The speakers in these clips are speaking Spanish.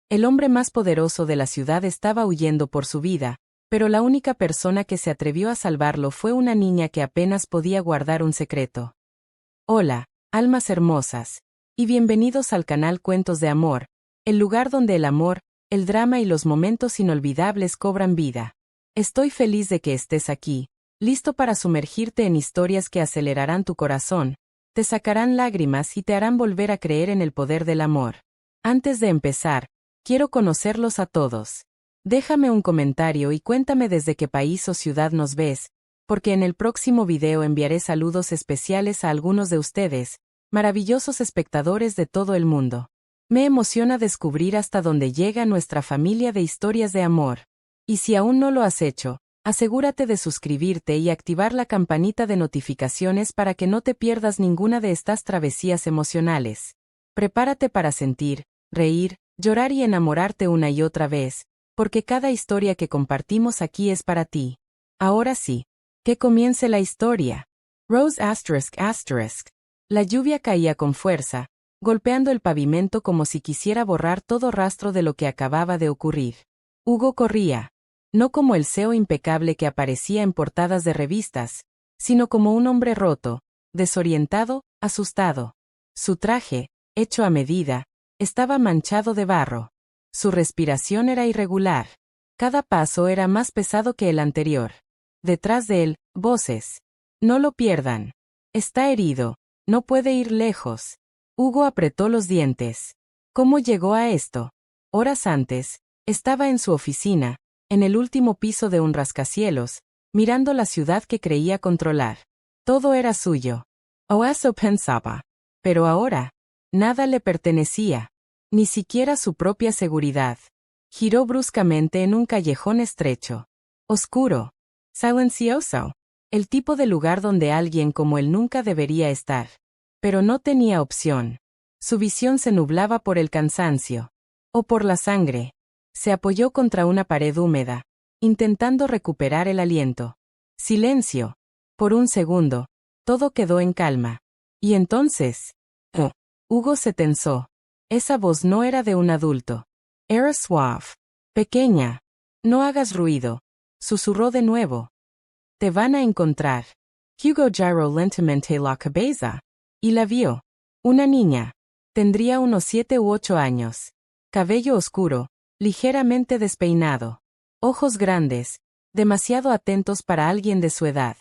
El hombre más poderoso de la ciudad estaba huyendo por su vida, pero la única persona que se atrevió a salvarlo fue una niña que apenas podía guardar un secreto. Hola, almas hermosas, y bienvenidos al canal Cuentos de Amor, el lugar donde el amor, el drama y los momentos inolvidables cobran vida. Estoy feliz de que estés aquí, listo para sumergirte en historias que acelerarán tu corazón, te sacarán lágrimas y te harán volver a creer en el poder del amor. Antes de empezar, quiero conocerlos a todos. Déjame un comentario y cuéntame desde qué país o ciudad nos ves, porque en el próximo video enviaré saludos especiales a algunos de ustedes, maravillosos espectadores de todo el mundo. Me emociona descubrir hasta dónde llega nuestra familia de historias de amor. Y si aún no lo has hecho, asegúrate de suscribirte y activar la campanita de notificaciones para que no te pierdas ninguna de estas travesías emocionales. Prepárate para sentir, reír, llorar y enamorarte una y otra vez, porque cada historia que compartimos aquí es para ti. Ahora sí, que comience la historia. Rose ***. La lluvia caía con fuerza, golpeando el pavimento como si quisiera borrar todo rastro de lo que acababa de ocurrir. Hugo corría, no como el CEO impecable que aparecía en portadas de revistas, sino como un hombre roto, desorientado, asustado. Su traje, hecho a medida, estaba manchado de barro. Su respiración era irregular. Cada paso era más pesado que el anterior. Detrás de él, voces. No lo pierdan. Está herido. No puede ir lejos. Hugo apretó los dientes. ¿Cómo llegó a esto? Horas antes, estaba en su oficina, en el último piso de un rascacielos, mirando la ciudad que creía controlar. Todo era suyo. O eso pensaba. Pero ahora, nada le pertenecía. Ni siquiera su propia seguridad. Giró bruscamente en un callejón estrecho. Oscuro. Silencioso. El tipo de lugar donde alguien como él nunca debería estar. Pero no tenía opción. Su visión se nublaba por el cansancio. O por la sangre. Se apoyó contra una pared húmeda, intentando recuperar el aliento. Silencio. Por un segundo, todo quedó en calma. Y entonces... Hugo se tensó. Esa voz no era de un adulto. Era suave. Pequeña. No hagas ruido. Susurró de nuevo. Te van a encontrar. Hugo giró lentamente la cabeza. Y la vio. Una niña. Tendría unos 7 u 8 años. Cabello oscuro, ligeramente despeinado. Ojos grandes, demasiado atentos para alguien de su edad.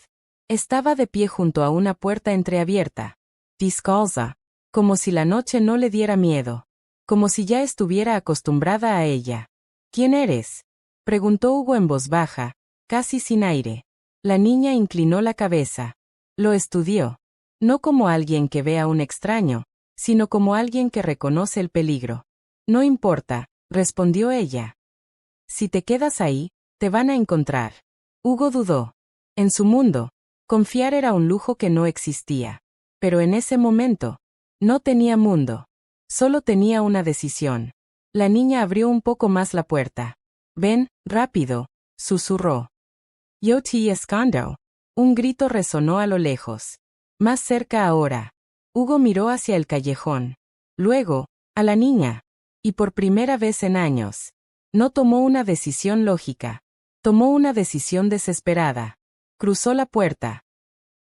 Estaba de pie junto a una puerta entreabierta. Descalza. Como si la noche no le diera miedo. Como si ya estuviera acostumbrada a ella. ¿Quién eres? Preguntó Hugo en voz baja, casi sin aire. La niña inclinó la cabeza. Lo estudió. No como alguien que ve a un extraño, sino como alguien que reconoce el peligro. No importa, respondió ella. Si te quedas ahí, te van a encontrar. Hugo dudó. En su mundo, confiar era un lujo que no existía. Pero en ese momento, no tenía mundo. Solo tenía una decisión. La niña abrió un poco más la puerta. Ven, rápido, susurró. Yo te escondo. Un grito resonó a lo lejos. Más cerca ahora. Hugo miró hacia el callejón. Luego, a la niña. Y por primera vez en años, no tomó una decisión lógica. Tomó una decisión desesperada. Cruzó la puerta.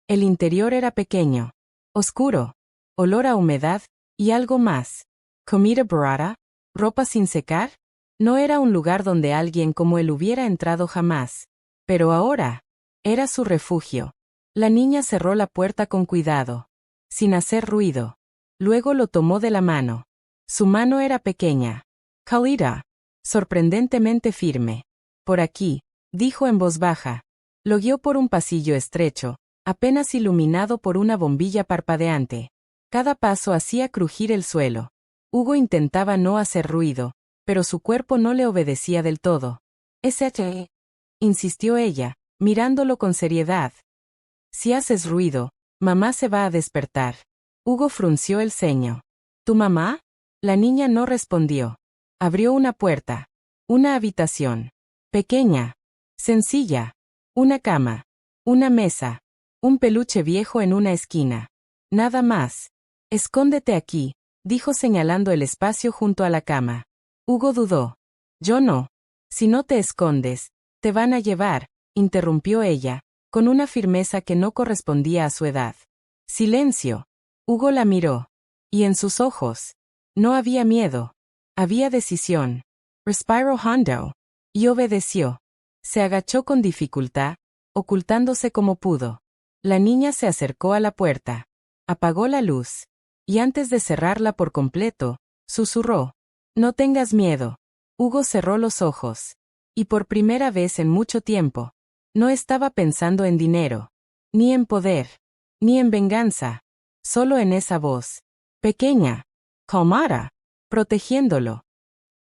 El interior era pequeño. Oscuro. Olor a humedad, y algo más. Comida barata, ropa sin secar. No era un lugar donde alguien como él hubiera entrado jamás. Pero ahora, era su refugio. La niña cerró la puerta con cuidado, sin hacer ruido. Luego lo tomó de la mano. Su mano era pequeña, cálida, sorprendentemente firme. Por aquí, dijo en voz baja. Lo guió por un pasillo estrecho, apenas iluminado por una bombilla parpadeante. Cada paso hacía crujir el suelo. Hugo intentaba no hacer ruido, pero su cuerpo no le obedecía del todo. «Ese», insistió ella, mirándolo con seriedad. «Si haces ruido, mamá se va a despertar». Hugo frunció el ceño. ¿Tu mamá? La niña no respondió. Abrió una puerta. Una habitación. Pequeña. Sencilla. Una cama. Una mesa. Un peluche viejo en una esquina. Nada más. Escóndete aquí, dijo señalando el espacio junto a la cama. Hugo dudó. Yo no. Si no te escondes, te van a llevar, interrumpió ella, con una firmeza que no correspondía a su edad. Silencio. Hugo la miró. Y en sus ojos. No había miedo. Había decisión. Respiró hondo. Y obedeció. Se agachó con dificultad, ocultándose como pudo. La niña se acercó a la puerta. Apagó la luz. Y antes de cerrarla por completo, susurró. No tengas miedo. Hugo cerró los ojos. Y por primera vez en mucho tiempo, no estaba pensando en dinero, ni en poder, ni en venganza, solo en esa voz, pequeña, calmada, protegiéndolo.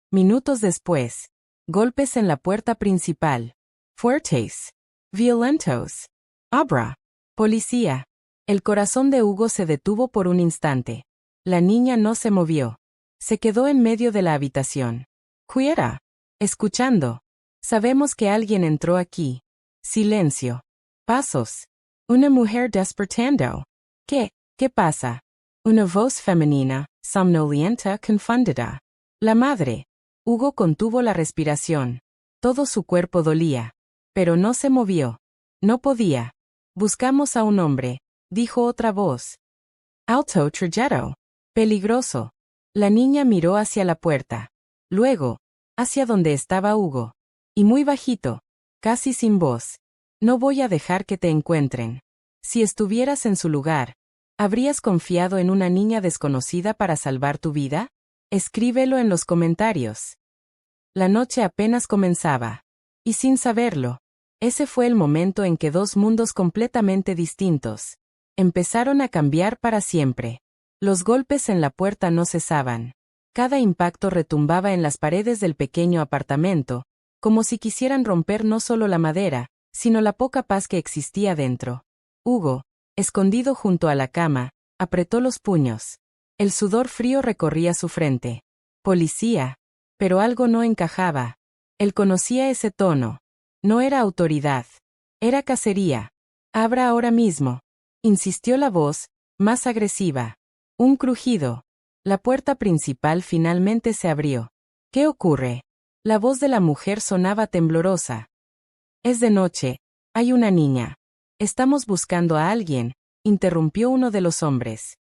Minutos después, golpes en la puerta principal, fuertes, violentos. Abra. Policía. El corazón de Hugo se detuvo por un instante. La niña no se movió. Se quedó en medio de la habitación. Quiera. Escuchando. Sabemos que alguien entró aquí. Silencio. Pasos. Una mujer despertando. ¿Qué pasa? Una voz femenina, somnolienta, confundida. La madre. Hugo contuvo la respiración. Todo su cuerpo dolía. Pero no se movió. No podía. Buscamos a un hombre, dijo otra voz. Alto trayecto. Peligroso. La niña miró hacia la puerta. Luego, hacia donde estaba Hugo. Y muy bajito, casi sin voz. No voy a dejar que te encuentren. Si estuvieras en su lugar, ¿habrías confiado en una niña desconocida para salvar tu vida? Escríbelo en los comentarios. La noche apenas comenzaba. Y sin saberlo, ese fue el momento en que dos mundos completamente distintos empezaron a cambiar para siempre. Los golpes en la puerta no cesaban. Cada impacto retumbaba en las paredes del pequeño apartamento, como si quisieran romper no solo la madera, sino la poca paz que existía dentro. Hugo, escondido junto a la cama, apretó los puños. El sudor frío recorría su frente. Policía. Pero algo no encajaba. Él conocía ese tono. No era autoridad. Era cacería. Abra ahora mismo. Insistió la voz, más agresiva. Un crujido. La puerta principal finalmente se abrió. ¿Qué ocurre? La voz de la mujer sonaba temblorosa. Es de noche. Hay una niña. Estamos buscando a alguien, interrumpió uno de los hombres.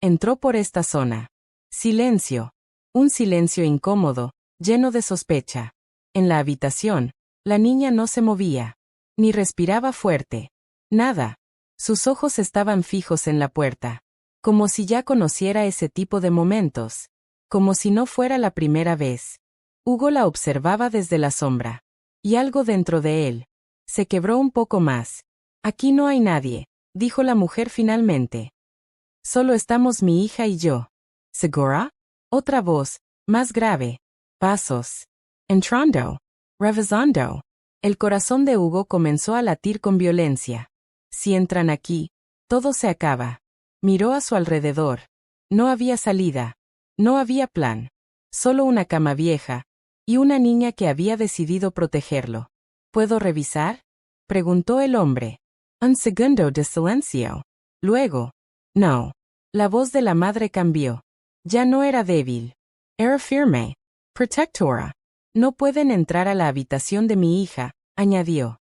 Entró por esta zona. Silencio. Un silencio incómodo, lleno de sospecha. En la habitación, la niña no se movía. Ni respiraba fuerte. Nada. Sus ojos estaban fijos en la puerta. Como si ya conociera ese tipo de momentos. Como si no fuera la primera vez. Hugo la observaba desde la sombra. Y algo dentro de él se quebró un poco más. Aquí no hay nadie, dijo la mujer finalmente. Solo estamos mi hija y yo. ¿Segura? Otra voz, más grave. Pasos. Entrando. Revisando. El corazón de Hugo comenzó a latir con violencia. Si entran aquí, todo se acaba. Miró a su alrededor. No había salida. No había plan. Solo una cama vieja. Y una niña que había decidido protegerlo. ¿Puedo revisar? Preguntó el hombre. Un segundo de silencio. Luego. No. La voz de la madre cambió. Ya no era débil. Era firme. Protectora. No pueden entrar a la habitación de mi hija, añadió.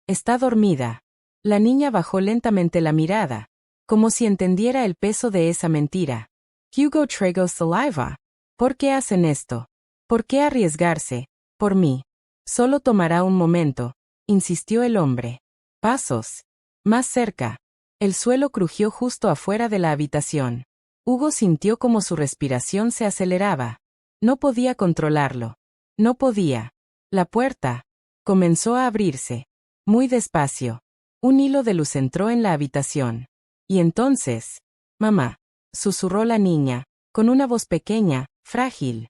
Está dormida. La niña bajó lentamente la mirada, como si entendiera el peso de esa mentira. Hugo tragó saliva. ¿Por qué hacen esto? ¿Por qué arriesgarse? Por mí. Solo tomará un momento, insistió el hombre. Pasos. Más cerca. El suelo crujió justo afuera de la habitación. Hugo sintió como su respiración se aceleraba. No podía controlarlo. No podía. La puerta comenzó a abrirse. Muy despacio. Un hilo de luz entró en la habitación. Y entonces, mamá, susurró la niña, con una voz pequeña, frágil.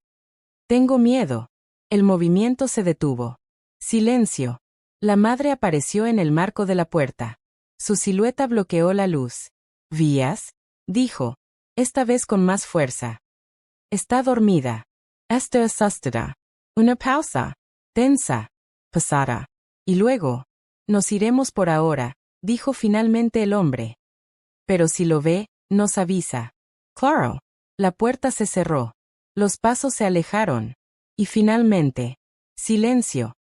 Tengo miedo. El movimiento se detuvo. Silencio. La madre apareció en el marco de la puerta. Su silueta bloqueó la luz. ¿Vías? Dijo, esta vez con más fuerza. Está dormida. Está asustada. Una pausa. Tensa. Pasada. Y luego. Nos iremos por ahora, dijo finalmente el hombre. Pero si lo ve, nos avisa. Claro. La puerta se cerró. Los pasos se alejaron. Y finalmente, silencio.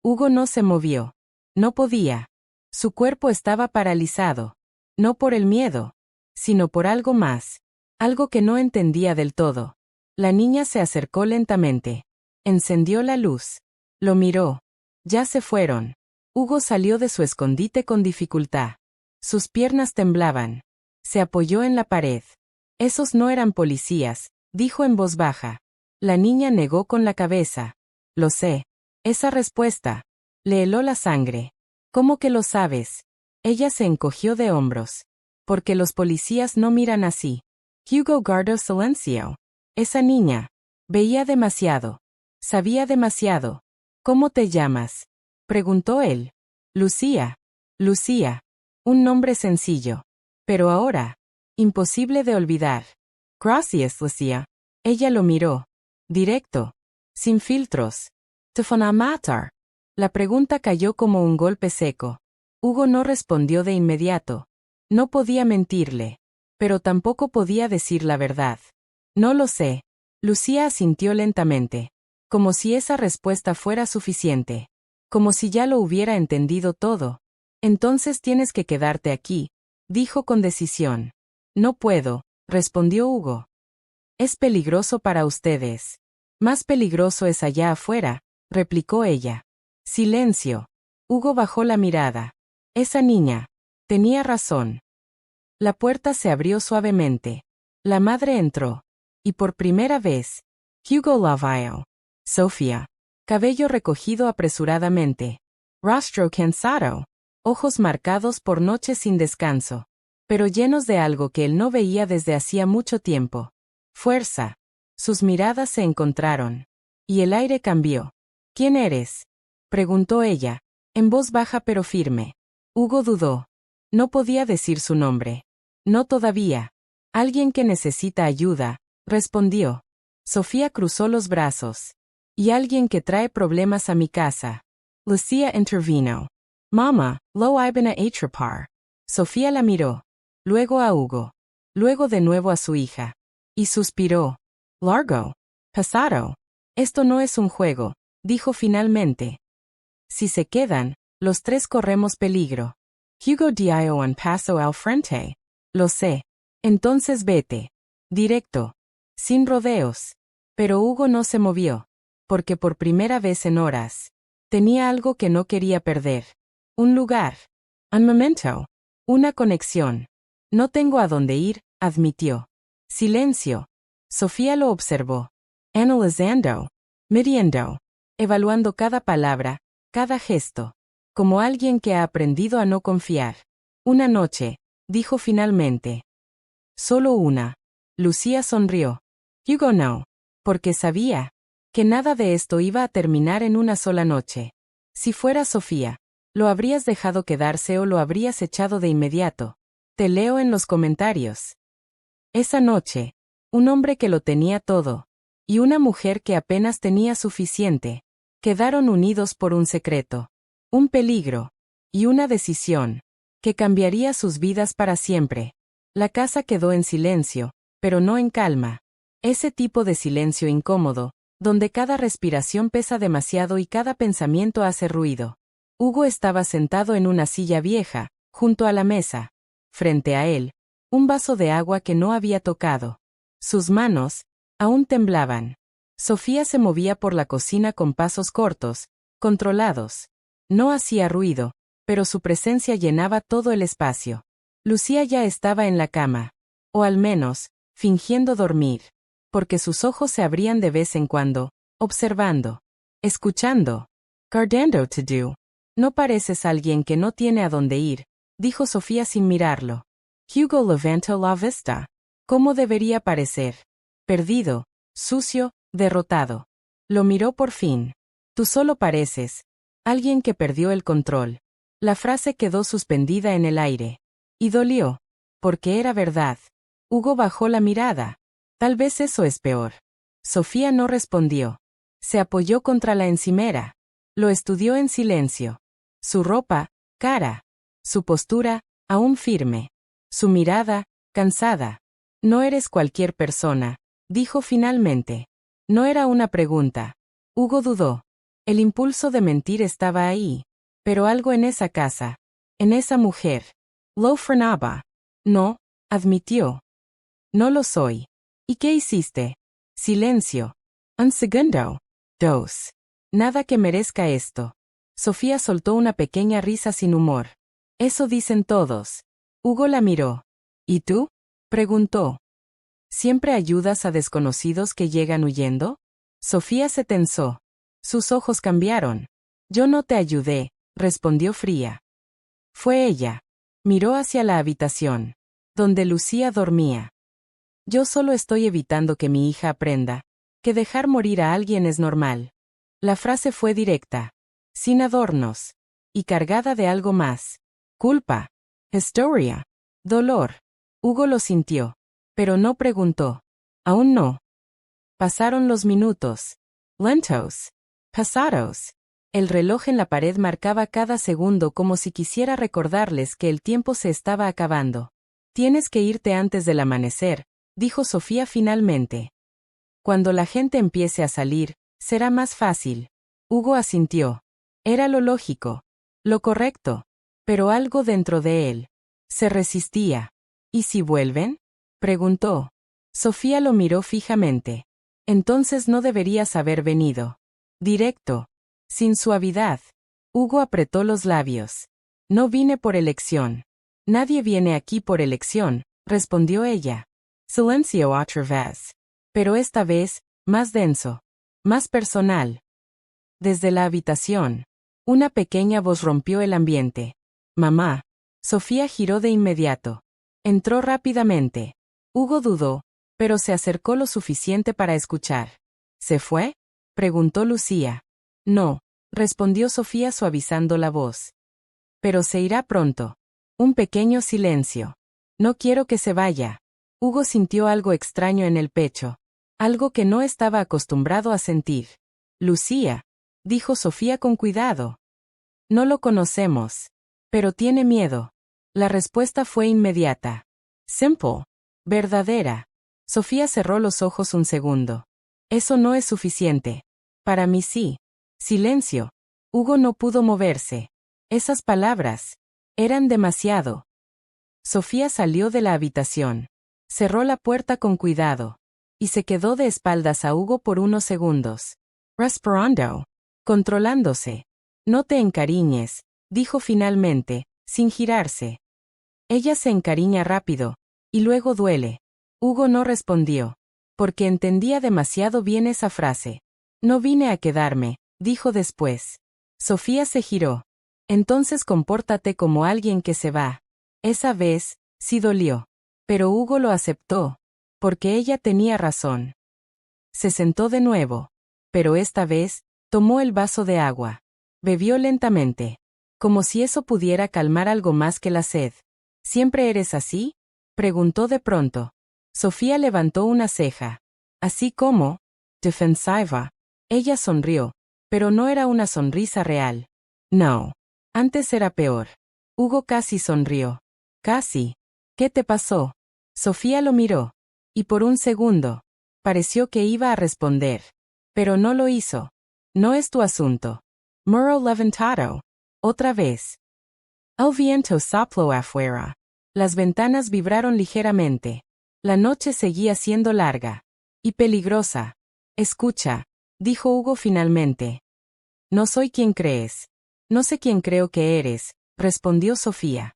Hugo no se movió. No podía. Su cuerpo estaba paralizado. No por el miedo, sino por algo más. Algo que no entendía del todo. La niña se acercó lentamente. Encendió la luz. Lo miró. Ya se fueron. Hugo salió de su escondite con dificultad. Sus piernas temblaban. Se apoyó en la pared. Esos no eran policías, dijo en voz baja. La niña negó con la cabeza. Lo sé. Esa respuesta. Le heló la sangre. ¿Cómo que lo sabes? Ella se encogió de hombros. Porque los policías no miran así. Hugo guardó silencio. Esa niña. Veía demasiado. Sabía demasiado. ¿Cómo te llamas? Preguntó él. Lucía. Lucía. Un nombre sencillo. Pero ahora. Imposible de olvidar. Gracias, Lucía. Ella lo miró. Directo. Sin filtros. ¿Te van a matar? La pregunta cayó como un golpe seco. Hugo no respondió de inmediato. No podía mentirle. Pero tampoco podía decir la verdad. No lo sé. Lucía asintió lentamente. Como si esa respuesta fuera suficiente. Como si ya lo hubiera entendido todo. Entonces tienes que quedarte aquí, dijo con decisión. No puedo, respondió Hugo. Es peligroso para ustedes. Más peligroso es allá afuera, replicó ella. Silencio. Hugo bajó la mirada. Esa niña. Tenía razón. La puerta se abrió suavemente. La madre entró. Y por primera vez, Hugo la vio. Sofía. Cabello recogido apresuradamente. Rostro cansado. Ojos marcados por noches sin descanso. Pero llenos de algo que él no veía desde hacía mucho tiempo. Fuerza. Sus miradas se encontraron. Y el aire cambió. ¿Quién eres? Preguntó ella, en voz baja pero firme. Hugo dudó. No podía decir su nombre. No todavía. Alguien que necesita ayuda, respondió. Sofía cruzó los brazos. Y alguien que trae problemas a mi casa. Lucía intervino. Mama, lo iban a atrapar. Sofía la miró. Luego a Hugo. Luego de nuevo a su hija. Y suspiró. Largo. Pasado. Esto no es un juego, dijo finalmente. Si se quedan, los tres corremos peligro. Hugo dio un paso al frente. Lo sé. Entonces vete. Directo. Sin rodeos. Pero Hugo no se movió. Porque por primera vez en horas. Tenía algo que no quería perder. Un lugar. Un momento. Una conexión. No tengo a dónde ir, admitió. Silencio. Sofía lo observó. Analizando. Midiendo. Evaluando cada palabra, cada gesto. Como alguien que ha aprendido a no confiar. Una noche, dijo finalmente. Solo una. Lucía sonrió. Hugo no. Porque sabía que nada de esto iba a terminar en una sola noche. Si fuera Sofía, ¿lo habrías dejado quedarse o lo habrías echado de inmediato? Te leo en los comentarios. Esa noche, un hombre que lo tenía todo, y una mujer que apenas tenía suficiente, quedaron unidos por un secreto, un peligro, y una decisión, que cambiaría sus vidas para siempre. La casa quedó en silencio, pero no en calma. Ese tipo de silencio incómodo, donde cada respiración pesa demasiado y cada pensamiento hace ruido. Hugo estaba sentado en una silla vieja, junto a la mesa. Frente a él, un vaso de agua que no había tocado. Sus manos, aún temblaban. Sofía se movía por la cocina con pasos cortos, controlados. No hacía ruido, pero su presencia llenaba todo el espacio. Lucía ya estaba en la cama. O al menos, fingiendo dormir. Porque sus ojos se abrían de vez en cuando, observando. Escuchando. Guardando to do. No pareces alguien que no tiene a dónde ir, dijo Sofía sin mirarlo. Hugo levantó la vista. ¿Cómo debería parecer? Perdido, sucio, derrotado. Lo miró por fin. Tú solo pareces alguien que perdió el control. La frase quedó suspendida en el aire. Y dolió. Porque era verdad. Hugo bajó la mirada. Tal vez eso es peor. Sofía no respondió. Se apoyó contra la encimera. Lo estudió en silencio. Su ropa, cara. Su postura, aún firme. Su mirada, cansada. No eres cualquier persona, dijo finalmente. No era una pregunta. Hugo dudó. El impulso de mentir estaba ahí. Pero algo en esa casa. En esa mujer. Lo frenaba. No, admitió. No lo soy. ¿Y qué hiciste? Silencio. Un segundo. Dos. Nada que merezca esto. Sofía soltó una pequeña risa sin humor. Eso dicen todos. Hugo la miró. ¿Y tú? Preguntó. ¿Siempre ayudas a desconocidos que llegan huyendo? Sofía se tensó. Sus ojos cambiaron. Yo no te ayudé, respondió fría. Fue ella. Miró hacia la habitación, donde Lucía dormía. Yo solo estoy evitando que mi hija aprenda que dejar morir a alguien es normal. La frase fue directa, sin adornos, y cargada de algo más. Culpa. Historia. Dolor. Hugo lo sintió, pero no preguntó. Aún no. Pasaron los minutos. Lentos. Pasados. El reloj en la pared marcaba cada segundo como si quisiera recordarles que el tiempo se estaba acabando. Tienes que irte antes del amanecer, dijo Sofía finalmente. Cuando la gente empiece a salir, será más fácil. Hugo asintió. Era lo lógico. Lo correcto. Pero algo dentro de él se resistía. ¿Y si vuelven? Preguntó. Sofía lo miró fijamente. Entonces no deberías haber venido. Directo. Sin suavidad. Hugo apretó los labios. No vine por elección. Nadie viene aquí por elección, respondió ella. Silencio otra vez. Pero esta vez, más denso. Más personal. Desde la habitación. Una pequeña voz rompió el ambiente. Mamá. Sofía giró de inmediato. Entró rápidamente. Hugo dudó, pero se acercó lo suficiente para escuchar. ¿Se fue? Preguntó Lucía. No, respondió Sofía suavizando la voz. Pero se irá pronto. Un pequeño silencio. No quiero que se vaya. Hugo sintió algo extraño en el pecho. Algo que no estaba acostumbrado a sentir. Lucía, dijo Sofía con cuidado. No lo conocemos. Pero tiene miedo. La respuesta fue inmediata. Simple. Verdadera. Sofía cerró los ojos un segundo. Eso no es suficiente. Para mí sí. Silencio. Hugo no pudo moverse. Esas palabras eran demasiado. Sofía salió de la habitación. Cerró la puerta con cuidado. Y se quedó de espaldas a Hugo por unos segundos. Respirando. Controlándose. No te encariñes, dijo finalmente, sin girarse. Ella se encariña rápido. Y luego duele. Hugo no respondió. Porque entendía demasiado bien esa frase. No vine a quedarme, dijo después. Sofía se giró. Entonces compórtate como alguien que se va. Esa vez, sí dolió. Pero Hugo lo aceptó. Porque ella tenía razón. Se sentó de nuevo. Pero esta vez, tomó el vaso de agua. Bebió lentamente. Como si eso pudiera calmar algo más que la sed. ¿Siempre eres así? Preguntó de pronto. Sofía levantó una ceja. Así como, defensiva. Ella sonrió, pero no era una sonrisa real. No. Antes era peor. Hugo casi sonrió. Casi. ¿Qué te pasó? Sofía lo miró. Y por un segundo, pareció que iba a responder. Pero no lo hizo. No es tu asunto. Murmuró levantado. Otra vez. El viento sopló afuera. Las ventanas vibraron ligeramente. La noche seguía siendo larga. Y peligrosa. Escucha, dijo Hugo finalmente. No soy quien crees. No sé quién creo que eres, respondió Sofía.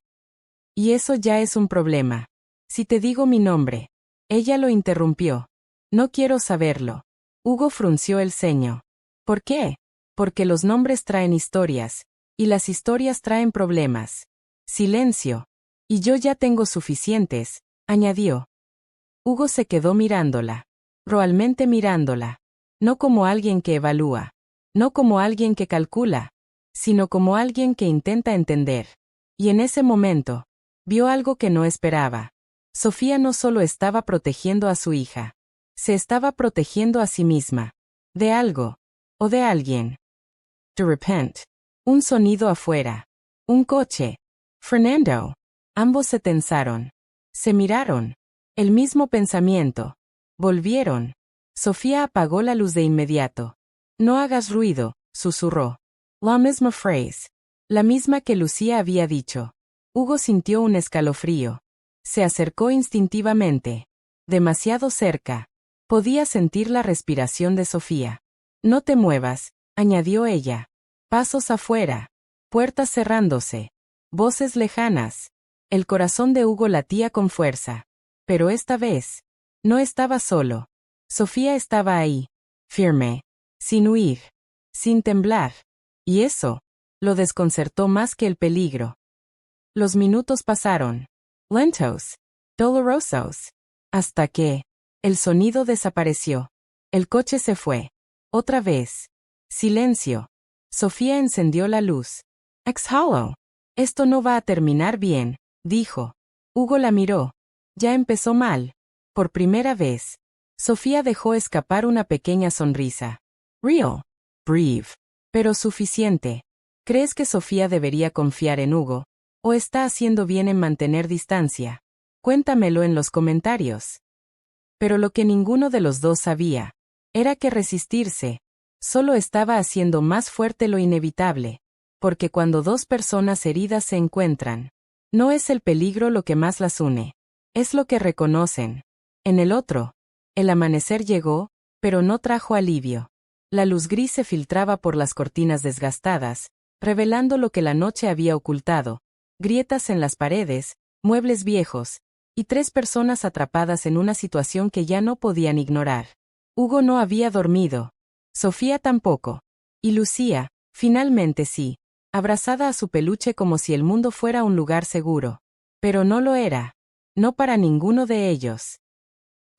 Y eso ya es un problema. Si te digo mi nombre. Ella lo interrumpió. No quiero saberlo. Hugo frunció el ceño. ¿Por qué? Porque los nombres traen historias. Y las historias traen problemas. Silencio. Y yo ya tengo suficientes, añadió. Hugo se quedó mirándola. Realmente mirándola. No como alguien que evalúa. No como alguien que calcula. Sino como alguien que intenta entender. Y en ese momento, vio algo que no esperaba. Sofía no solo estaba protegiendo a su hija. Se estaba protegiendo a sí misma. De algo. O de alguien. De repente. Un sonido afuera. Un coche. Fernando. Ambos se tensaron. Se miraron. El mismo pensamiento. Volvieron. Sofía apagó la luz de inmediato. No hagas ruido, susurró. La misma phrase. La misma que Lucía había dicho. Hugo sintió un escalofrío. Se acercó instintivamente. Demasiado cerca. Podía sentir la respiración de Sofía. No te muevas, añadió ella. Pasos afuera. Puertas cerrándose. Voces lejanas. El corazón de Hugo latía con fuerza. Pero esta vez, no estaba solo. Sofía estaba ahí, firme, sin huir, sin temblar. Y eso, lo desconcertó más que el peligro. Los minutos pasaron. Lentos. Dolorosos. Hasta que, el sonido desapareció. El coche se fue. Otra vez. Silencio. Sofía encendió la luz. Exhaló. Esto no va a terminar bien, dijo. Hugo la miró. Ya empezó mal. Por primera vez. Sofía dejó escapar una pequeña sonrisa. Real. Brave. Pero suficiente. ¿Crees que Sofía debería confiar en Hugo? ¿O está haciendo bien en mantener distancia? Cuéntamelo en los comentarios. Pero lo que ninguno de los dos sabía, era que resistirse, solo estaba haciendo más fuerte lo inevitable. Porque cuando dos personas heridas se encuentran, no es el peligro lo que más las une. Es lo que reconocen. En el otro, el amanecer llegó, pero no trajo alivio. La luz gris se filtraba por las cortinas desgastadas, revelando lo que la noche había ocultado. Grietas en las paredes, muebles viejos, y 3 personas atrapadas en una situación que ya no podían ignorar. Hugo no había dormido. Sofía tampoco. Y Lucía, finalmente sí, abrazada a su peluche como si el mundo fuera un lugar seguro. Pero no lo era. No para ninguno de ellos.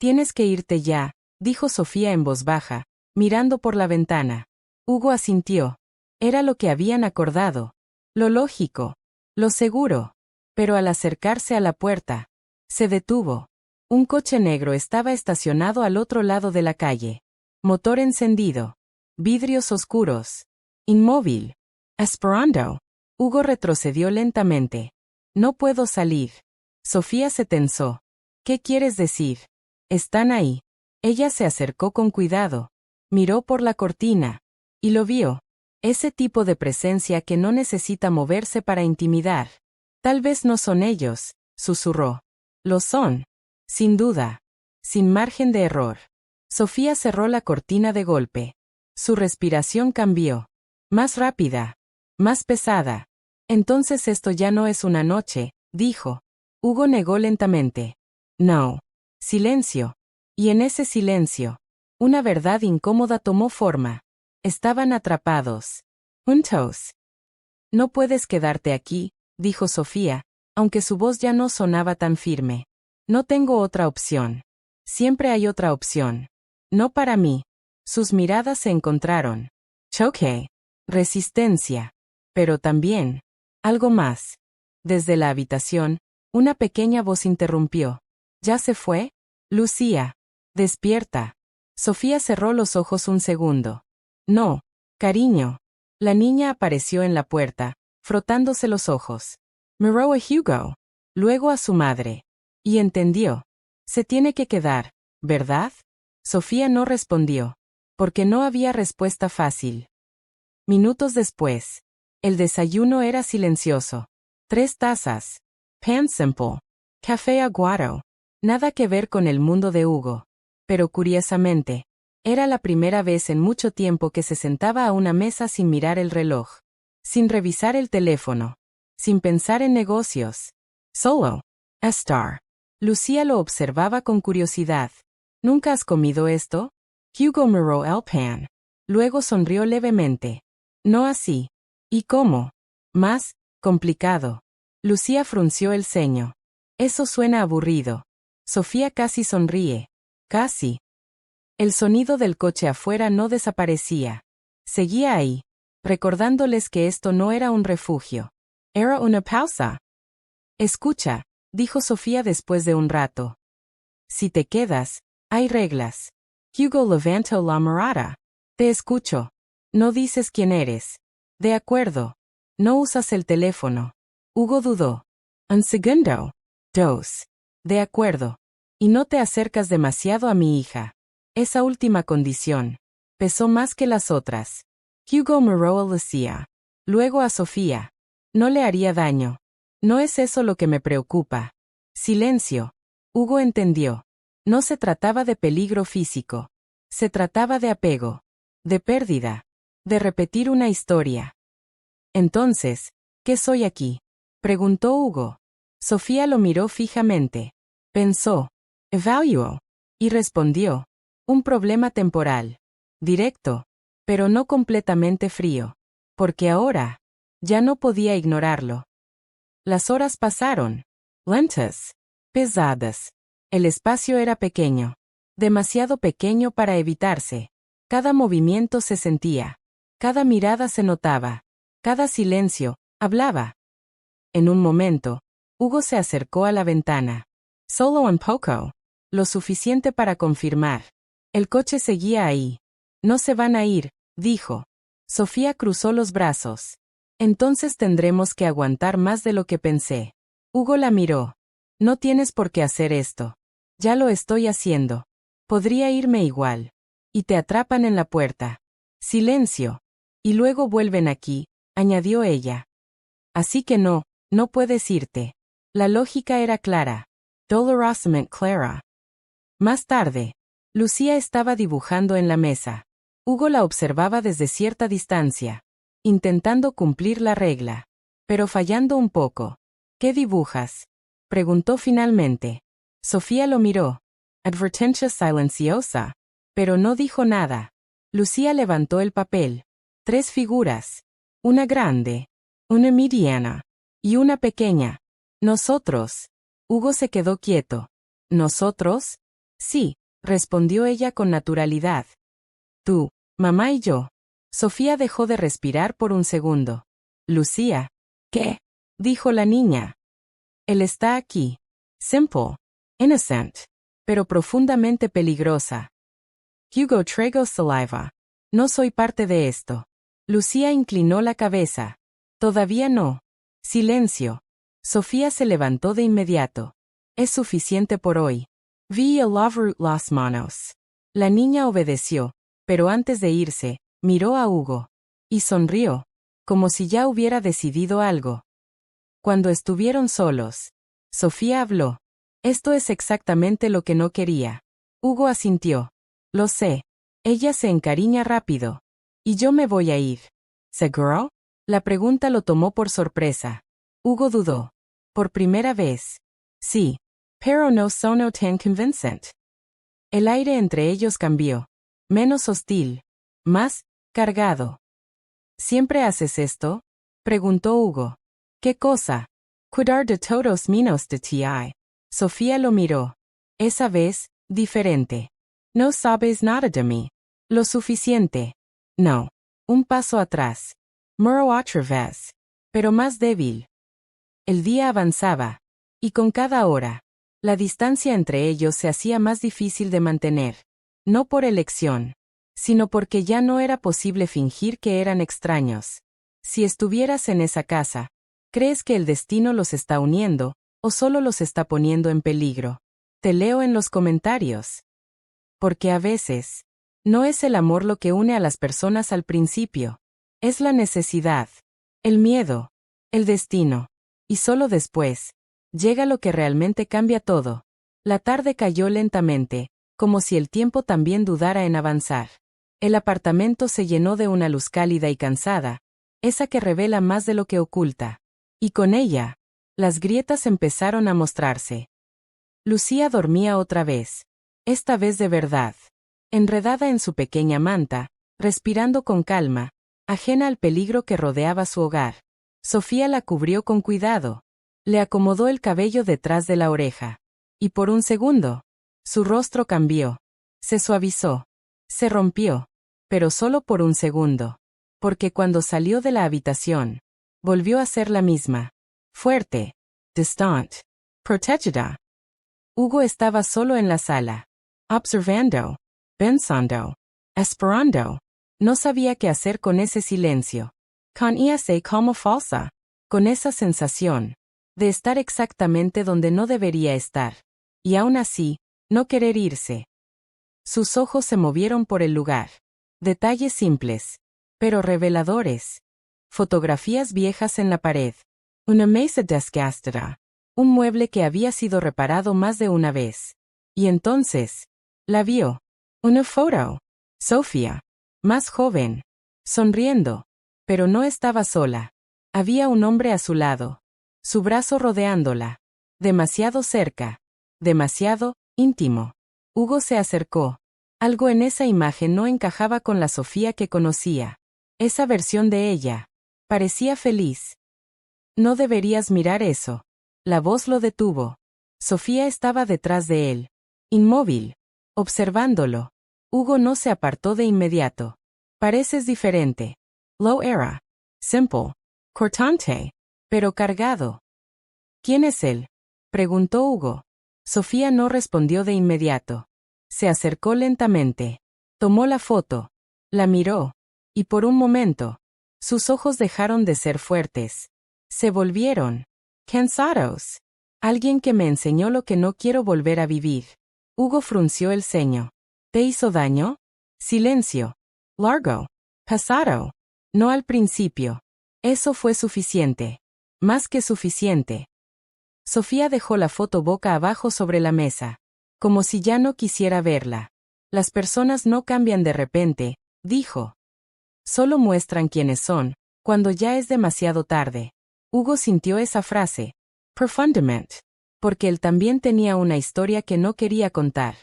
Tienes que irte ya, dijo Sofía en voz baja, mirando por la ventana. Hugo asintió. Era lo que habían acordado. Lo lógico. Lo seguro. Pero al acercarse a la puerta, se detuvo. Un coche negro estaba estacionado al otro lado de la calle. Motor encendido. Vidrios oscuros. Inmóvil. Esperando. Hugo retrocedió lentamente. No puedo salir. Sofía se tensó. ¿Qué quieres decir? Están ahí. Ella se acercó con cuidado. Miró por la cortina. Y lo vio. Ese tipo de presencia que no necesita moverse para intimidar. Tal vez no son ellos, susurró. Lo son. Sin duda. Sin margen de error. Sofía cerró la cortina de golpe. Su respiración cambió. Más rápida. Más pesada. Entonces esto ya no es una noche, dijo. Hugo negó lentamente. No. Silencio. Y en ese silencio, una verdad incómoda tomó forma. Estaban atrapados. Juntos. No puedes quedarte aquí, dijo Sofía, aunque su voz ya no sonaba tan firme. No tengo otra opción. Siempre hay otra opción. No para mí. Sus miradas se encontraron. Choque. Resistencia. Pero también, algo más. Desde la habitación, una pequeña voz interrumpió. ¿Ya se fue? Lucía. Despierta. Sofía cerró los ojos un segundo. No, cariño. La niña apareció en la puerta, frotándose los ojos. Miró a Hugo. Luego a su madre. Y entendió. Se tiene que quedar, ¿verdad? Sofía no respondió. Porque no había respuesta fácil. Minutos después. El desayuno era silencioso. 3 tazas. Pan simple. Café aguado. Nada que ver con el mundo de Hugo. Pero curiosamente, era la primera vez en mucho tiempo que se sentaba a una mesa sin mirar el reloj. Sin revisar el teléfono. Sin pensar en negocios. Solo. Estar. Lucía lo observaba con curiosidad. ¿Nunca has comido esto? Hugo miró el pan. Luego sonrió levemente. No así. ¿Y cómo? Más complicado. Lucía frunció el ceño. Eso suena aburrido. Sofía casi sonríe. Casi. El sonido del coche afuera no desaparecía. Seguía ahí, recordándoles que esto no era un refugio. Era una pausa. Escucha, dijo Sofía después de un rato. Si te quedas, hay reglas. Hugo levantó la mirada. Te escucho. No dices quién eres. De acuerdo. No usas el teléfono. Hugo dudó. Un segundo. 2. De acuerdo. Y no te acercas demasiado a mi hija. Esa última condición pesó más que las otras. Hugo miró a Lucía, luego a Sofía. No le haría daño. No es eso lo que me preocupa. Silencio. Hugo entendió. No se trataba de peligro físico. Se trataba de apego. De pérdida. De repetir una historia. Entonces, ¿qué soy aquí? Preguntó Hugo. Sofía lo miró fijamente. Pensó. Evaluó. Y respondió. Un problema temporal. Directo. Pero no completamente frío. Porque ahora, ya no podía ignorarlo. Las horas pasaron. Lentas. Pesadas. El espacio era pequeño. Demasiado pequeño para evitarse. Cada movimiento se sentía. Cada mirada se notaba. Cada silencio, hablaba. En un momento, Hugo se acercó a la ventana. Solo un poco. Lo suficiente para confirmar. El coche seguía ahí. No se van a ir, dijo. Sofía cruzó los brazos. Entonces tendremos que aguantar más de lo que pensé. Hugo la miró. No tienes por qué hacer esto. Ya lo estoy haciendo. Podría irme igual. Y te atrapan en la puerta. Silencio. Y luego vuelven aquí, añadió ella. Así que no puedes irte. La lógica era clara. Dolorosamente clara. Más tarde, Lucía estaba dibujando en la mesa. Hugo la observaba desde cierta distancia, intentando cumplir la regla, pero fallando un poco. ¿Qué dibujas? Preguntó finalmente. Sofía lo miró. Advertencia silenciosa. Pero no dijo nada. Lucía levantó el papel. 3 figuras. Una grande, una mediana y una pequeña. Nosotros. Hugo se quedó quieto. ¿Nosotros? Sí, respondió ella con naturalidad. Tú, mamá y yo. Sofía dejó de respirar por un segundo. Lucía. ¿Qué? Dijo la niña. Él está aquí. Simple. Innocent. Pero profundamente peligrosa. Hugo tragó saliva. No soy parte de esto. Lucía inclinó la cabeza. Todavía no. Silencio. Sofía se levantó de inmediato. Es suficiente por hoy. Vi a lavar las manos. La niña obedeció, pero antes de irse, miró a Hugo. Y sonrió, como si ya hubiera decidido algo. Cuando estuvieron solos, Sofía habló. Esto es exactamente lo que no quería. Hugo asintió. Lo sé. Ella se encariña rápido. Y yo me voy a ir. ¿Seguro? La pregunta lo tomó por sorpresa. Hugo dudó. Por primera vez. Sí. Pero no sonó tan convincente. El aire entre ellos cambió. Menos hostil. Más cargado. ¿Siempre haces esto? Preguntó Hugo. ¿Qué cosa? Cuidar de todos menos de ti. Sofía lo miró. Esa vez, diferente. No sabes nada de mí. Lo suficiente. No. Un paso atrás. Muró otra vez. Pero más débil. El día avanzaba. Y con cada hora, la distancia entre ellos se hacía más difícil de mantener. No por elección, sino porque ya no era posible fingir que eran extraños. Si estuvieras en esa casa, ¿crees que el destino los está uniendo, o solo los está poniendo en peligro? Te leo en los comentarios. Porque a veces, no es el amor lo que une a las personas al principio. Es la necesidad, el miedo, el destino. Y solo después, llega lo que realmente cambia todo. La tarde cayó lentamente, como si el tiempo también dudara en avanzar. El apartamento se llenó de una luz cálida y cansada, esa que revela más de lo que oculta. Y con ella, las grietas empezaron a mostrarse. Lucía dormía otra vez. Esta vez de verdad. Enredada en su pequeña manta, respirando con calma, ajena al peligro que rodeaba su hogar. Sofía la cubrió con cuidado. Le acomodó el cabello detrás de la oreja. Y por un segundo, su rostro cambió. Se suavizó. Se rompió. Pero solo por un segundo. Porque cuando salió de la habitación, volvió a ser la misma. Fuerte. Distant. Protegida. Hugo estaba solo en la sala. Observando. Pensando. Esperando. No sabía qué hacer con ese silencio. Con esa como falsa. Con esa sensación de estar exactamente donde no debería estar. Y aún así, no querer irse. Sus ojos se movieron por el lugar. Detalles simples, pero reveladores. Fotografías viejas en la pared. Una mesa desgastada. Un mueble que había sido reparado más de una vez. Y entonces, la vio. Una foto. Sofía. Más joven. Sonriendo. Pero no estaba sola. Había un hombre a su lado. Su brazo rodeándola. Demasiado cerca. Demasiado íntimo. Hugo se acercó. Algo en esa imagen no encajaba con la Sofía que conocía. Esa versión de ella. Parecía feliz. No deberías mirar eso. La voz lo detuvo. Sofía estaba detrás de él. Inmóvil. Observándolo. Hugo no se apartó de inmediato. Pareces diferente. Low era. Simple. Cortante. Pero cargado. ¿Quién es él? Preguntó Hugo. Sofía no respondió de inmediato. Se acercó lentamente. Tomó la foto. La miró. Y por un momento, sus ojos dejaron de ser fuertes. Se volvieron cansados. Alguien que me enseñó lo que no quiero volver a vivir. Hugo frunció el ceño. ¿Te hizo daño? Silencio. Largo. Pasado. No al principio. Eso fue suficiente. Más que suficiente. Sofía dejó la foto boca abajo sobre la mesa. Como si ya no quisiera verla. Las personas no cambian de repente, dijo. Solo muestran quiénes son, cuando ya es demasiado tarde. Hugo sintió esa frase. Profundamente. Porque él también tenía una historia que no quería contar.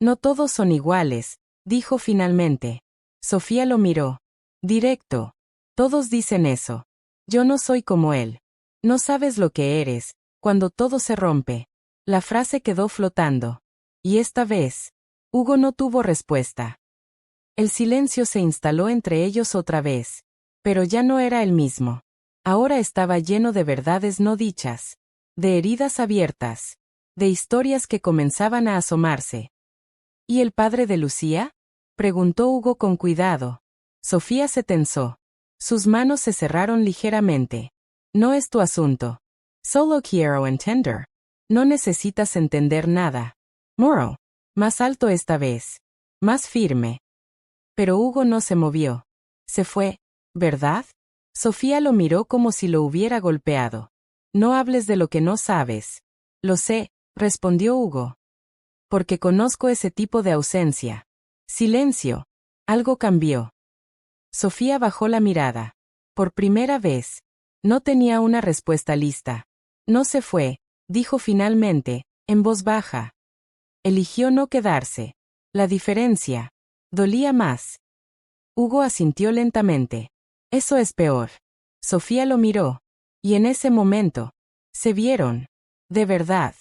No todos son iguales, dijo finalmente. Sofía lo miró. Directo. Todos dicen eso. Yo no soy como él. No sabes lo que eres, cuando todo se rompe. La frase quedó flotando. Y esta vez, Hugo no tuvo respuesta. El silencio se instaló entre ellos otra vez. Pero ya no era el mismo. Ahora estaba lleno de verdades no dichas. De heridas abiertas. De historias que comenzaban a asomarse. ¿Y el padre de Lucía? Preguntó Hugo con cuidado. Sofía se tensó. Sus manos se cerraron ligeramente. No es tu asunto. Solo quiero entender. No necesitas entender nada. Moro. Más alto esta vez. Más firme. Pero Hugo no se movió. Se fue, ¿verdad? Sofía lo miró como si lo hubiera golpeado. No hables de lo que no sabes. Lo sé, respondió Hugo. Porque conozco ese tipo de ausencia. Silencio. Algo cambió. Sofía bajó la mirada. Por primera vez. No tenía una respuesta lista. No se fue, dijo finalmente, en voz baja. Eligió no quedarse. La diferencia. Dolía más. Hugo asintió lentamente. Eso es peor. Sofía lo miró. Y en ese momento, se vieron. De verdad.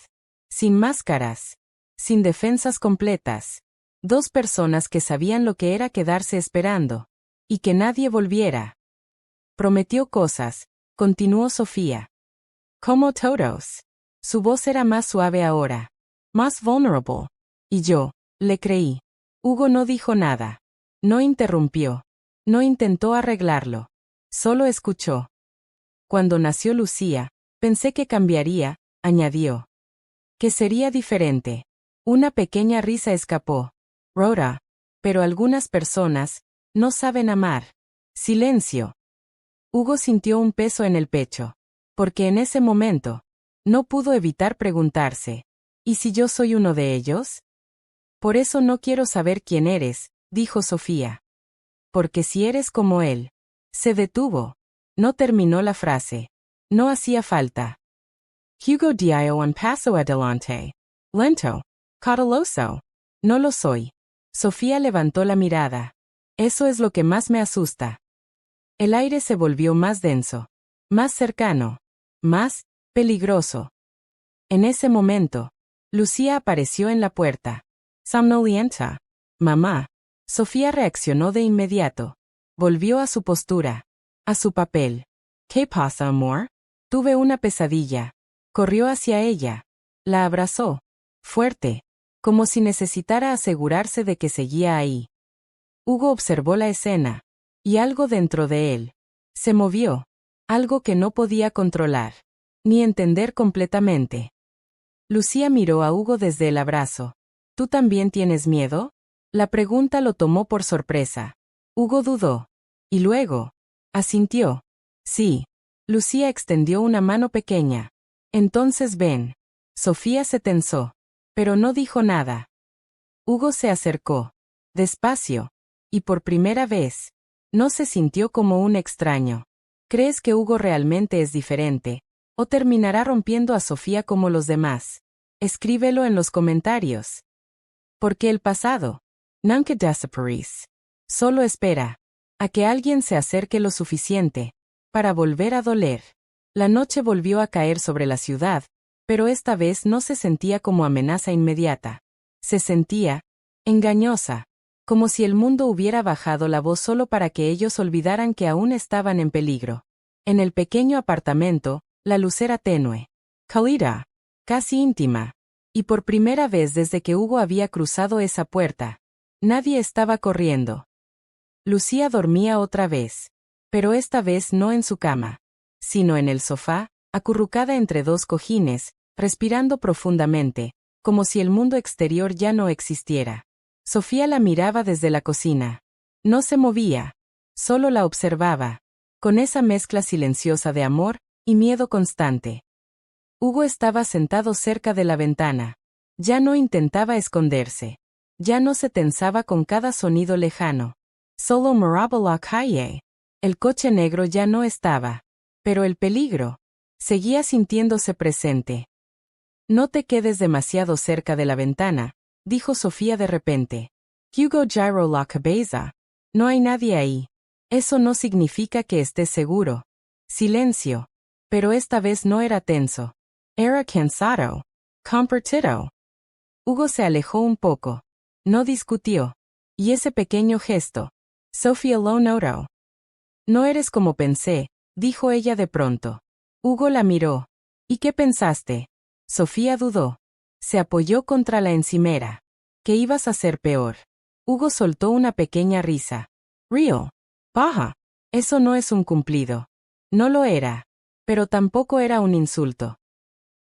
Sin máscaras. Sin defensas completas. Dos personas que sabían lo que era quedarse esperando. Y que nadie volviera. Prometió cosas, continuó Sofía. Como todos. Su voz era más suave ahora. Más vulnerable. Y yo, le creí. Hugo no dijo nada. No interrumpió. No intentó arreglarlo. Solo escuchó. Cuando nació Lucía, pensé que cambiaría, añadió. Que sería diferente. Una pequeña risa escapó. Rhoda. Pero algunas personas, no saben amar. Silencio. Hugo sintió un peso en el pecho. Porque en ese momento, no pudo evitar preguntarse. ¿Y si yo soy uno de ellos? Por eso no quiero saber quién eres, dijo Sofía. Porque si eres como él. Se detuvo. No terminó la frase. No hacía falta. Hugo dio un paso adelante. Lento. Cauteloso. No lo soy. Sofía levantó la mirada. Eso es lo que más me asusta. El aire se volvió más denso. Más cercano. Más peligroso. En ese momento, Lucía apareció en la puerta. Somnolienta. Mamá. Sofía reaccionó de inmediato. Volvió a su postura. A su papel. ¿Qué pasa, amor? Tuve una pesadilla. Corrió hacia ella. La abrazó. Fuerte. Como si necesitara asegurarse de que seguía ahí. Hugo observó la escena. Y algo dentro de él. Se movió. Algo que no podía controlar. Ni entender completamente. Lucía miró a Hugo desde el abrazo. ¿Tú también tienes miedo? La pregunta lo tomó por sorpresa. Hugo dudó. Y luego, asintió. Sí. Lucía extendió una mano pequeña. Entonces ven. Sofía se tensó. Pero no dijo nada. Hugo se acercó. Despacio. Y por primera vez, no se sintió como un extraño. ¿Crees que Hugo realmente es diferente? ¿O terminará rompiendo a Sofía como los demás? Escríbelo en los comentarios. Porque el pasado, nunca desaparece. Solo espera a que alguien se acerque lo suficiente para volver a doler. La noche volvió a caer sobre la ciudad, pero esta vez no se sentía como amenaza inmediata. Se sentía engañosa, como si el mundo hubiera bajado la voz solo para que ellos olvidaran que aún estaban en peligro. En el pequeño apartamento, la luz era tenue, cálida, casi íntima. Y por primera vez desde que Hugo había cruzado esa puerta, nadie estaba corriendo. Lucía dormía otra vez, pero esta vez no en su cama, sino en el sofá, acurrucada entre dos cojines, respirando profundamente, como si el mundo exterior ya no existiera. Sofía la miraba desde la cocina. No se movía, solo la observaba, con esa mezcla silenciosa de amor y miedo constante. Hugo estaba sentado cerca de la ventana. Ya no intentaba esconderse. Ya no se tensaba con cada sonido lejano. Solo miraba la calle. El coche negro ya no estaba. Pero el peligro seguía sintiéndose presente. No te quedes demasiado cerca de la ventana, dijo Sofía de repente. Hugo giró la cabeza. No hay nadie ahí. Eso no significa que estés seguro. Silencio. Pero esta vez no era tenso. Era cansado. Compartido. Hugo se alejó un poco. No discutió. Y ese pequeño gesto. Sofía lo notó. No eres como pensé, dijo ella de pronto. Hugo la miró. ¿Y qué pensaste? Sofía dudó. Se apoyó contra la encimera. ¿Qué ibas a hacer peor? Hugo soltó una pequeña risa. Real. Baja. Eso no es un cumplido. No lo era. Pero tampoco era un insulto.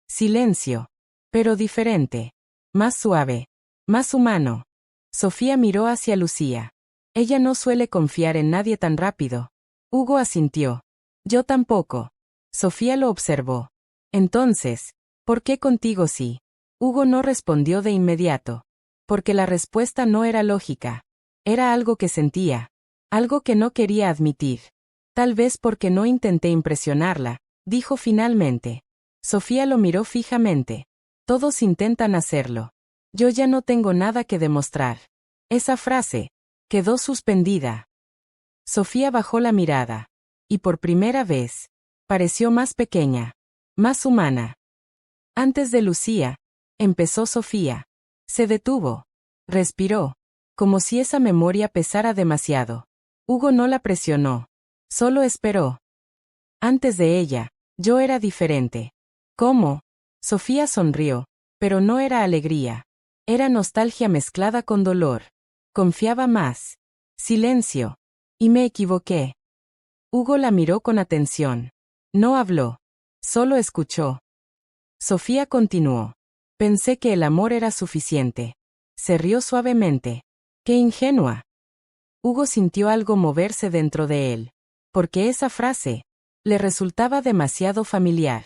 Silencio. Pero diferente. Más suave. Más humano. Sofía miró hacia Lucía. Ella no suele confiar en nadie tan rápido. Hugo asintió. Yo tampoco. Sofía lo observó. Entonces, ¿por qué contigo sí? Hugo no respondió de inmediato. Porque la respuesta no era lógica. Era algo que sentía. Algo que no quería admitir. Tal vez porque no intenté impresionarla, dijo finalmente. Sofía lo miró fijamente. Todos intentan hacerlo. Yo ya no tengo nada que demostrar. Esa frase quedó suspendida. Sofía bajó la mirada. Y por primera vez, pareció más pequeña, más humana. Antes de Lucía, empezó Sofía. Se detuvo. Respiró. Como si esa memoria pesara demasiado. Hugo no la presionó. Solo esperó. Antes de ella, yo era diferente. ¿Cómo? Sofía sonrió, pero no era alegría. Era nostalgia mezclada con dolor. Confiaba más. Silencio. Y me equivoqué. Hugo la miró con atención. No habló. Solo escuchó. Sofía continuó. Pensé que el amor era suficiente. Se rió suavemente. ¡Qué ingenua! Hugo sintió algo moverse dentro de él. Porque esa frase le resultaba demasiado familiar.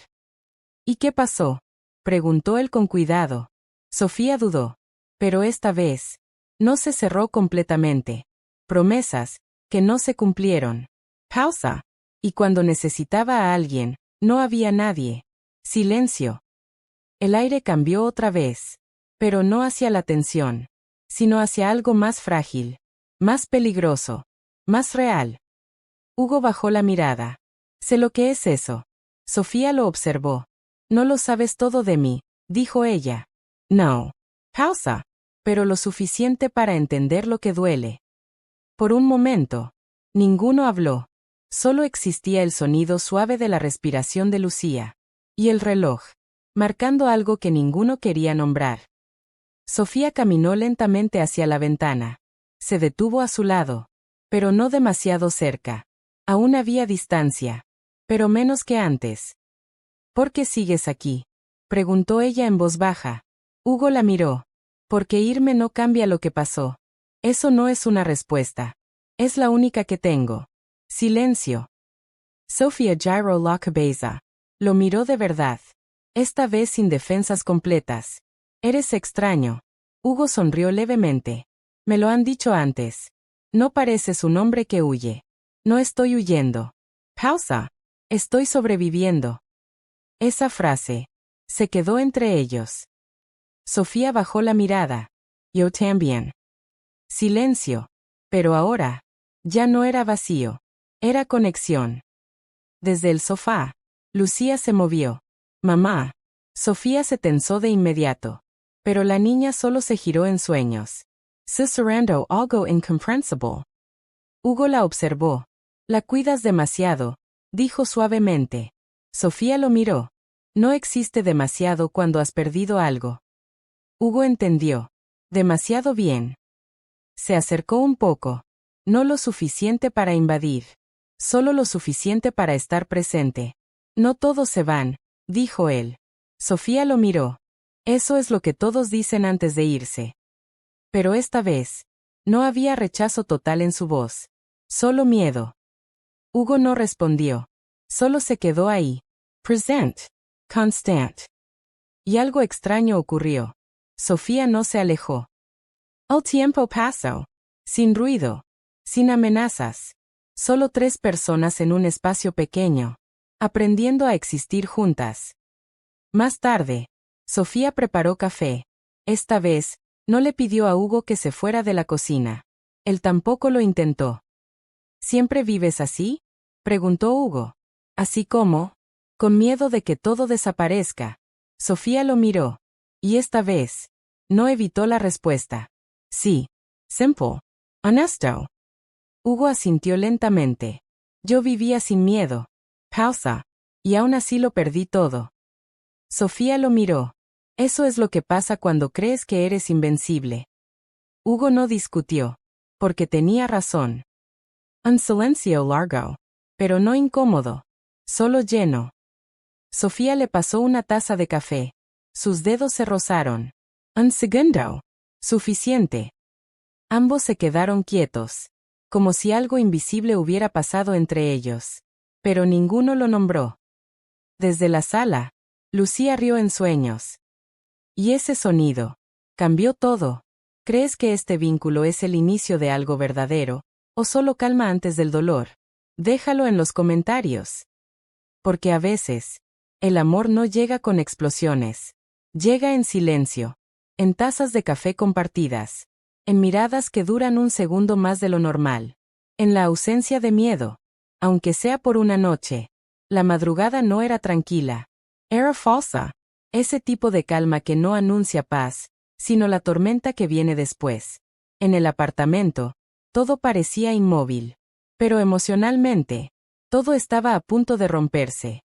¿Y qué pasó? Preguntó él con cuidado. Sofía dudó. Pero esta vez, no se cerró completamente. Promesas que no se cumplieron. Pausa. Y cuando necesitaba a alguien, no había nadie. Silencio. El aire cambió otra vez. Pero no hacia la tensión, sino hacia algo más frágil, más peligroso, más real. Hugo bajó la mirada. Sé lo que es eso. Sofía lo observó. No lo sabes todo de mí, dijo ella. No. Pausa. Pero lo suficiente para entender lo que duele. Por un momento, ninguno habló. Solo existía el sonido suave de la respiración de Lucía. Y el reloj, marcando algo que ninguno quería nombrar. Sofía caminó lentamente hacia la ventana. Se detuvo a su lado. Pero no demasiado cerca. Aún había distancia. Pero menos que antes. ¿Por qué sigues aquí? Preguntó ella en voz baja. Hugo la miró. Porque irme no cambia lo que pasó. Eso no es una respuesta. Es la única que tengo. Silencio. Sofía giró la cabeza. Lo miró de verdad. Esta vez sin defensas completas. Eres extraño. Hugo sonrió levemente. Me lo han dicho antes. No pareces un hombre que huye. No estoy huyendo. Pausa. Estoy sobreviviendo. Esa frase. Se quedó entre ellos. Sofía bajó la mirada. Yo también. Silencio. Pero ahora, ya no era vacío. Era conexión. Desde el sofá, Lucía se movió. Mamá. Sofía se tensó de inmediato. Pero la niña solo se giró en sueños. Susurrando algo incomprensible. Hugo la observó. La cuidas demasiado, dijo suavemente. Sofía lo miró. No existe demasiado cuando has perdido algo. Hugo entendió. Demasiado bien. Se acercó un poco. No lo suficiente para invadir. Solo lo suficiente para estar presente. No todos se van, dijo él. Sofía lo miró. Eso es lo que todos dicen antes de irse. Pero esta vez, no había rechazo total en su voz. Solo miedo. Hugo no respondió. Solo se quedó ahí. Present. Constant. Y algo extraño ocurrió. Sofía no se alejó. El tiempo pasó. Sin ruido. Sin amenazas. Solo 3 personas en un espacio pequeño. Aprendiendo a existir juntas. Más tarde, Sofía preparó café. Esta vez, no le pidió a Hugo que se fuera de la cocina. Él tampoco lo intentó. ¿Siempre vives así?, preguntó Hugo. Así como, con miedo de que todo desaparezca. Sofía lo miró. Y esta vez, no evitó la respuesta. Sí. Simple. Honesto. Hugo asintió lentamente. Yo vivía sin miedo. Pausa. Y aún así lo perdí todo. Sofía lo miró. Eso es lo que pasa cuando crees que eres invencible. Hugo no discutió. Porque tenía razón. Un silencio largo. Pero no incómodo. Solo lleno. Sofía le pasó una taza de café. Sus dedos se rozaron. Un segundo. Suficiente. Ambos se quedaron quietos. Como si algo invisible hubiera pasado entre ellos. Pero ninguno lo nombró. Desde la sala, Lucía rió en sueños. Y ese sonido. Cambió todo. ¿Crees que este vínculo es el inicio de algo verdadero, o solo calma antes del dolor? Déjalo en los comentarios. Porque a veces, el amor no llega con explosiones. Llega en silencio. En tazas de café compartidas. En miradas que duran un segundo más de lo normal. En la ausencia de miedo. Aunque sea por una noche. La madrugada no era tranquila. Era falsa. Ese tipo de calma que no anuncia paz, sino la tormenta que viene después. En el apartamento, todo parecía inmóvil. Pero emocionalmente, todo estaba a punto de romperse.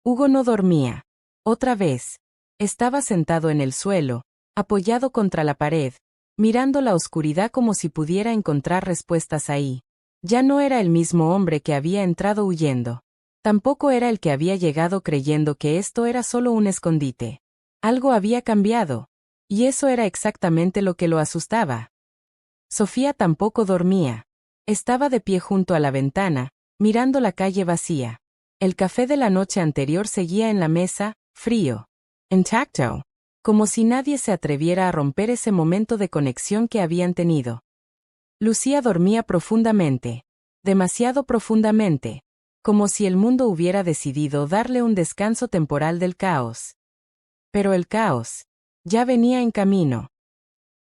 Hugo no dormía. Otra vez. Estaba sentado en el suelo, apoyado contra la pared, mirando la oscuridad como si pudiera encontrar respuestas ahí. Ya no era el mismo hombre que había entrado huyendo. Tampoco era el que había llegado creyendo que esto era solo un escondite. Algo había cambiado. Y eso era exactamente lo que lo asustaba. Sofía tampoco dormía. Estaba de pie junto a la ventana, mirando la calle vacía. El café de la noche anterior seguía en la mesa, frío. Intacto. Como si nadie se atreviera a romper ese momento de conexión que habían tenido. Lucía dormía profundamente. Demasiado profundamente. Como si el mundo hubiera decidido darle un descanso temporal del caos. Pero el caos ya venía en camino.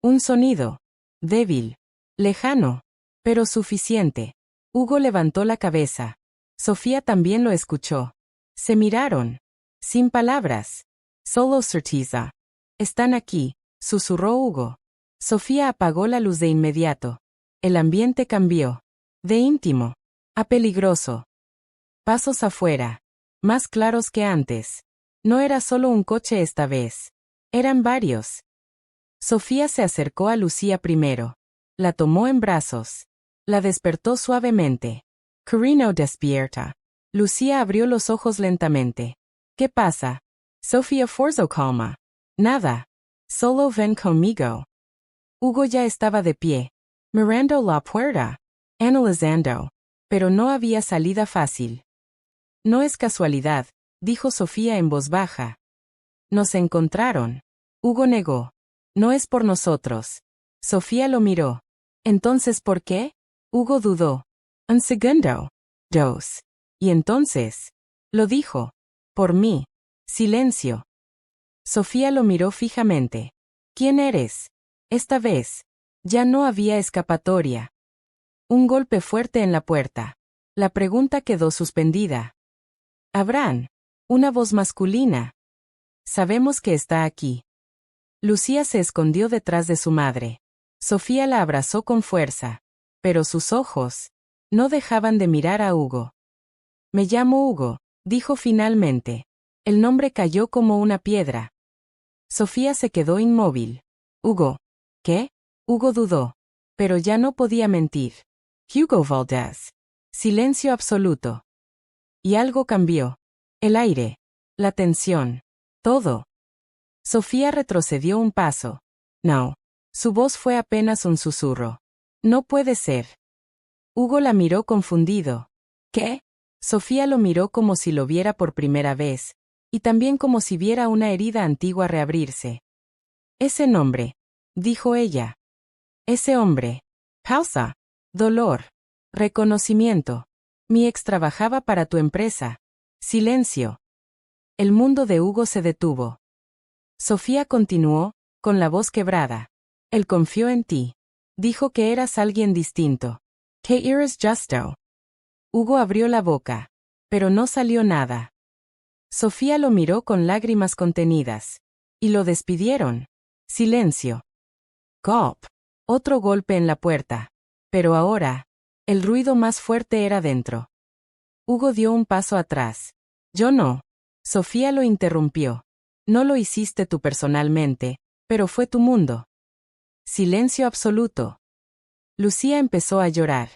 Un sonido. Débil. Lejano. Pero suficiente. Hugo levantó la cabeza. Sofía también lo escuchó. Se miraron. Sin palabras. Solo certeza. Están aquí, susurró Hugo. Sofía apagó la luz de inmediato. El ambiente cambió. De íntimo. A peligroso. Pasos afuera. Más claros que antes. No era solo un coche esta vez. Eran varios. Sofía se acercó a Lucía primero. La tomó en brazos. La despertó suavemente. Carino despierta. Lucía abrió los ojos lentamente. ¿Qué pasa? Sofía forzó calma. Nada. Solo ven conmigo. Hugo ya estaba de pie, mirando la puerta, analizando. Pero no había salida fácil. No es casualidad, dijo Sofía en voz baja. Nos encontraron. Hugo negó. No es por nosotros. Sofía lo miró. ¿Entonces por qué? Hugo dudó. Un segundo. Dos. Y entonces. Lo dijo. Por mí. Silencio. Sofía lo miró fijamente. ¿Quién eres? Esta vez. Ya no había escapatoria. Un golpe fuerte en la puerta. La pregunta quedó suspendida. Abraham. Una voz masculina. Sabemos que está aquí. Lucía se escondió detrás de su madre. Sofía la abrazó con fuerza. Pero sus ojos no dejaban de mirar a Hugo. Me llamo Hugo, dijo finalmente. El nombre cayó como una piedra. Sofía se quedó inmóvil. Hugo. ¿Qué? Hugo dudó. Pero ya no podía mentir. Hugo Valdez. Silencio absoluto. Y algo cambió. El aire. La tensión. Todo. Sofía retrocedió un paso. No. Su voz fue apenas un susurro. No puede ser. Hugo la miró confundido. ¿Qué? Sofía lo miró como si lo viera por primera vez, y también como si viera una herida antigua reabrirse. Ese nombre, dijo ella. Ese hombre. Pausa. Dolor. Reconocimiento. Mi ex trabajaba para tu empresa. Silencio. El mundo de Hugo se detuvo. Sofía continuó, con la voz quebrada. Él confió en ti. Dijo que eras alguien distinto. Que eres justo. Hugo abrió la boca. Pero no salió nada. Sofía lo miró con lágrimas contenidas. Y lo despidieron. Silencio. Gulp. Otro golpe en la puerta. Pero ahora, el ruido más fuerte era dentro. Hugo dio un paso atrás. Yo no. Sofía lo interrumpió. No lo hiciste tú personalmente, pero fue tu mundo. Silencio absoluto. Lucía empezó a llorar.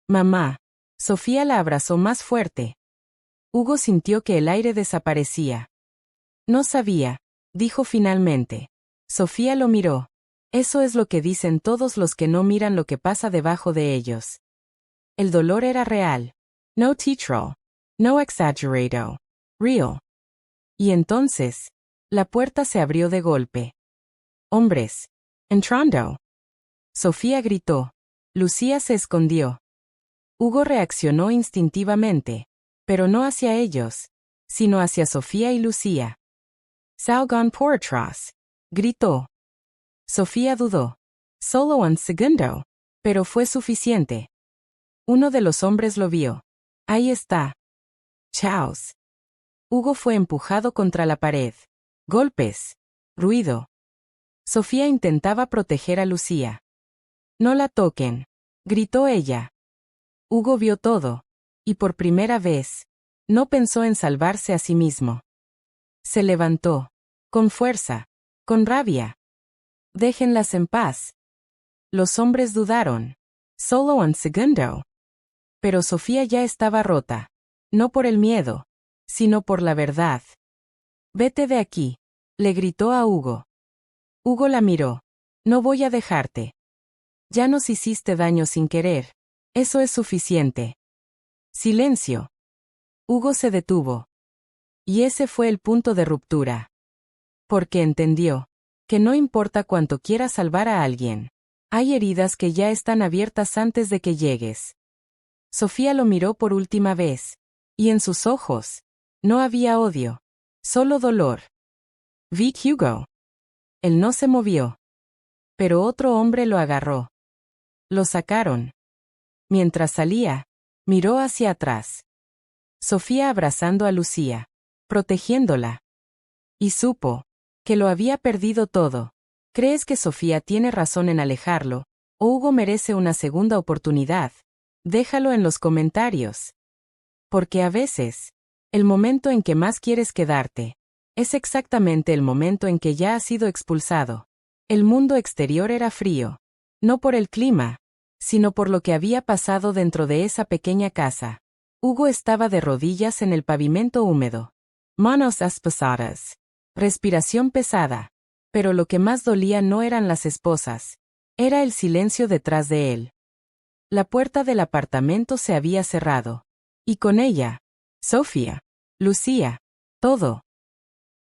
Mamá. Sofía la abrazó más fuerte. Hugo sintió que el aire desaparecía. No sabía, dijo finalmente. Sofía lo miró. Eso es lo que dicen todos los que no miran lo que pasa debajo de ellos. El dolor era real. No teatral. No exaggerado. Real. Y entonces, la puerta se abrió de golpe. Hombres. Entrando. Sofía gritó. Lucía se escondió. Hugo reaccionó instintivamente, pero no hacia ellos, sino hacia Sofía y Lucía. Salgan por atrás. Gritó. Sofía dudó. Solo un segundo. Pero fue suficiente. Uno de los hombres lo vio. Ahí está. Chaos. Hugo fue empujado contra la pared. Golpes. Ruido. Sofía intentaba proteger a Lucía. No la toquen. Gritó ella. Hugo vio todo. Y por primera vez, no pensó en salvarse a sí mismo. Se levantó. Con fuerza. Con rabia. Déjenlas en paz. Los hombres dudaron. Solo un segundo. Pero Sofía ya estaba rota. No por el miedo, sino por la verdad. Vete de aquí, le gritó a Hugo. Hugo la miró. No voy a dejarte. Ya nos hiciste daño sin querer. Eso es suficiente. Silencio. Hugo se detuvo. Y ese fue el punto de ruptura. Porque entendió que no importa cuánto quieras salvar a alguien. Hay heridas que ya están abiertas antes de que llegues. Sofía lo miró por última vez. Y en sus ojos no había odio. Solo dolor. Vi Hugo. Él no se movió. Pero otro hombre lo agarró. Lo sacaron. Mientras salía, miró hacia atrás. Sofía abrazando a Lucía, protegiéndola. Y supo que lo había perdido todo. ¿Crees que Sofía tiene razón en alejarlo, o Hugo merece una segunda oportunidad? Déjalo en los comentarios. Porque a veces, el momento en que más quieres quedarte, es exactamente el momento en que ya has sido expulsado. El mundo exterior era frío. No por el clima, sino por lo que había pasado dentro de esa pequeña casa. Hugo estaba de rodillas en el pavimento húmedo. Manos espesadas. Respiración pesada. Pero lo que más dolía no eran las esposas. Era el silencio detrás de él. La puerta del apartamento se había cerrado. Y con ella, Sofía, Lucía, todo.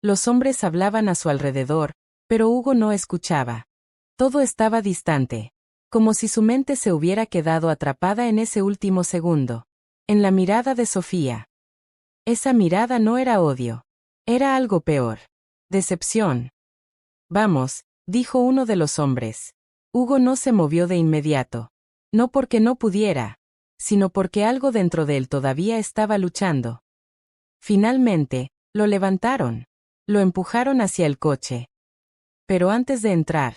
Los hombres hablaban a su alrededor, pero Hugo no escuchaba. Todo estaba distante, como si su mente se hubiera quedado atrapada en ese último segundo. En la mirada de Sofía. Esa mirada no era odio. Era algo peor. Decepción. Vamos, dijo uno de los hombres. Hugo no se movió de inmediato. No porque no pudiera, sino porque algo dentro de él todavía estaba luchando. Finalmente, lo levantaron. Lo empujaron hacia el coche. Pero antes de entrar,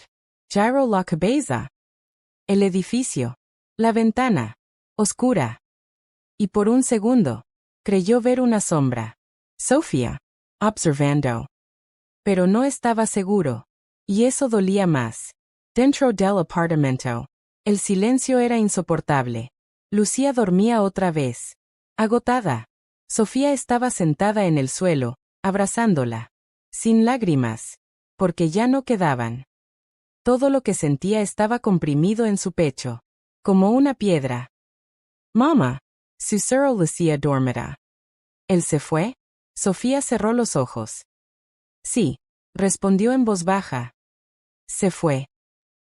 Jairo la cabeza. El edificio. La ventana. Oscura. Y por un segundo, creyó ver una sombra. Sofía. Observando. Pero no estaba seguro. Y eso dolía más. Dentro del apartamento. El silencio era insoportable. Lucía dormía otra vez. Agotada. Sofía estaba sentada en el suelo, abrazándola. Sin lágrimas. Porque ya no quedaban. Todo lo que sentía estaba comprimido en su pecho. Como una piedra. Mamá. Susurró Lucía dormida. ¿Él se fue? Sofía cerró los ojos. Sí, respondió en voz baja. Se fue.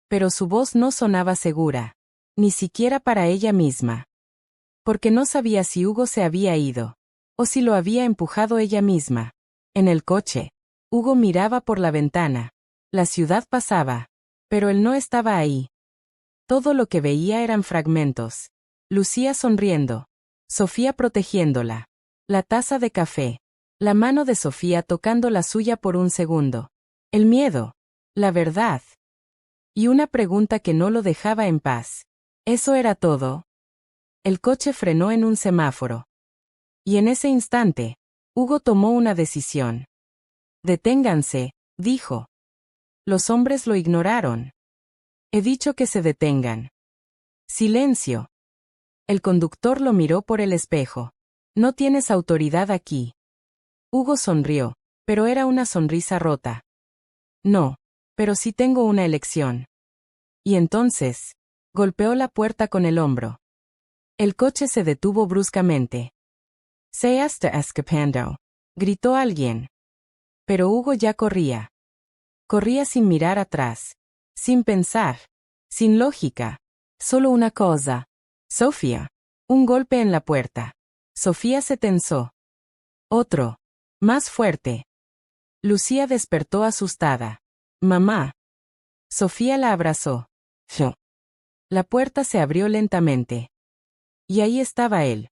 Pero su voz no sonaba segura. Ni siquiera para ella misma. Porque no sabía si Hugo se había ido. O si lo había empujado ella misma. En el coche. Hugo miraba por la ventana. La ciudad pasaba. Pero él no estaba ahí. Todo lo que veía eran fragmentos. Lucía sonriendo. Sofía protegiéndola. La taza de café. La mano de Sofía tocando la suya por un segundo. El miedo. La verdad. Y una pregunta que no lo dejaba en paz. ¿Eso era todo? El coche frenó en un semáforo. Y en ese instante, Hugo tomó una decisión. Deténganse, dijo. Los hombres lo ignoraron. He dicho que se detengan. Silencio. El conductor lo miró por el espejo. No tienes autoridad aquí. Hugo sonrió, pero era una sonrisa rota. No, pero sí tengo una elección. Y entonces, golpeó la puerta con el hombro. El coche se detuvo bruscamente. Se está escapando, gritó alguien. Pero Hugo ya corría. Corría sin mirar atrás, sin pensar, sin lógica. Solo una cosa. Sofía. Un golpe en la puerta. Sofía se tensó. Otro. Más fuerte. Lucía despertó asustada. Mamá. Sofía la abrazó. Yo. La puerta se abrió lentamente. Y ahí estaba él.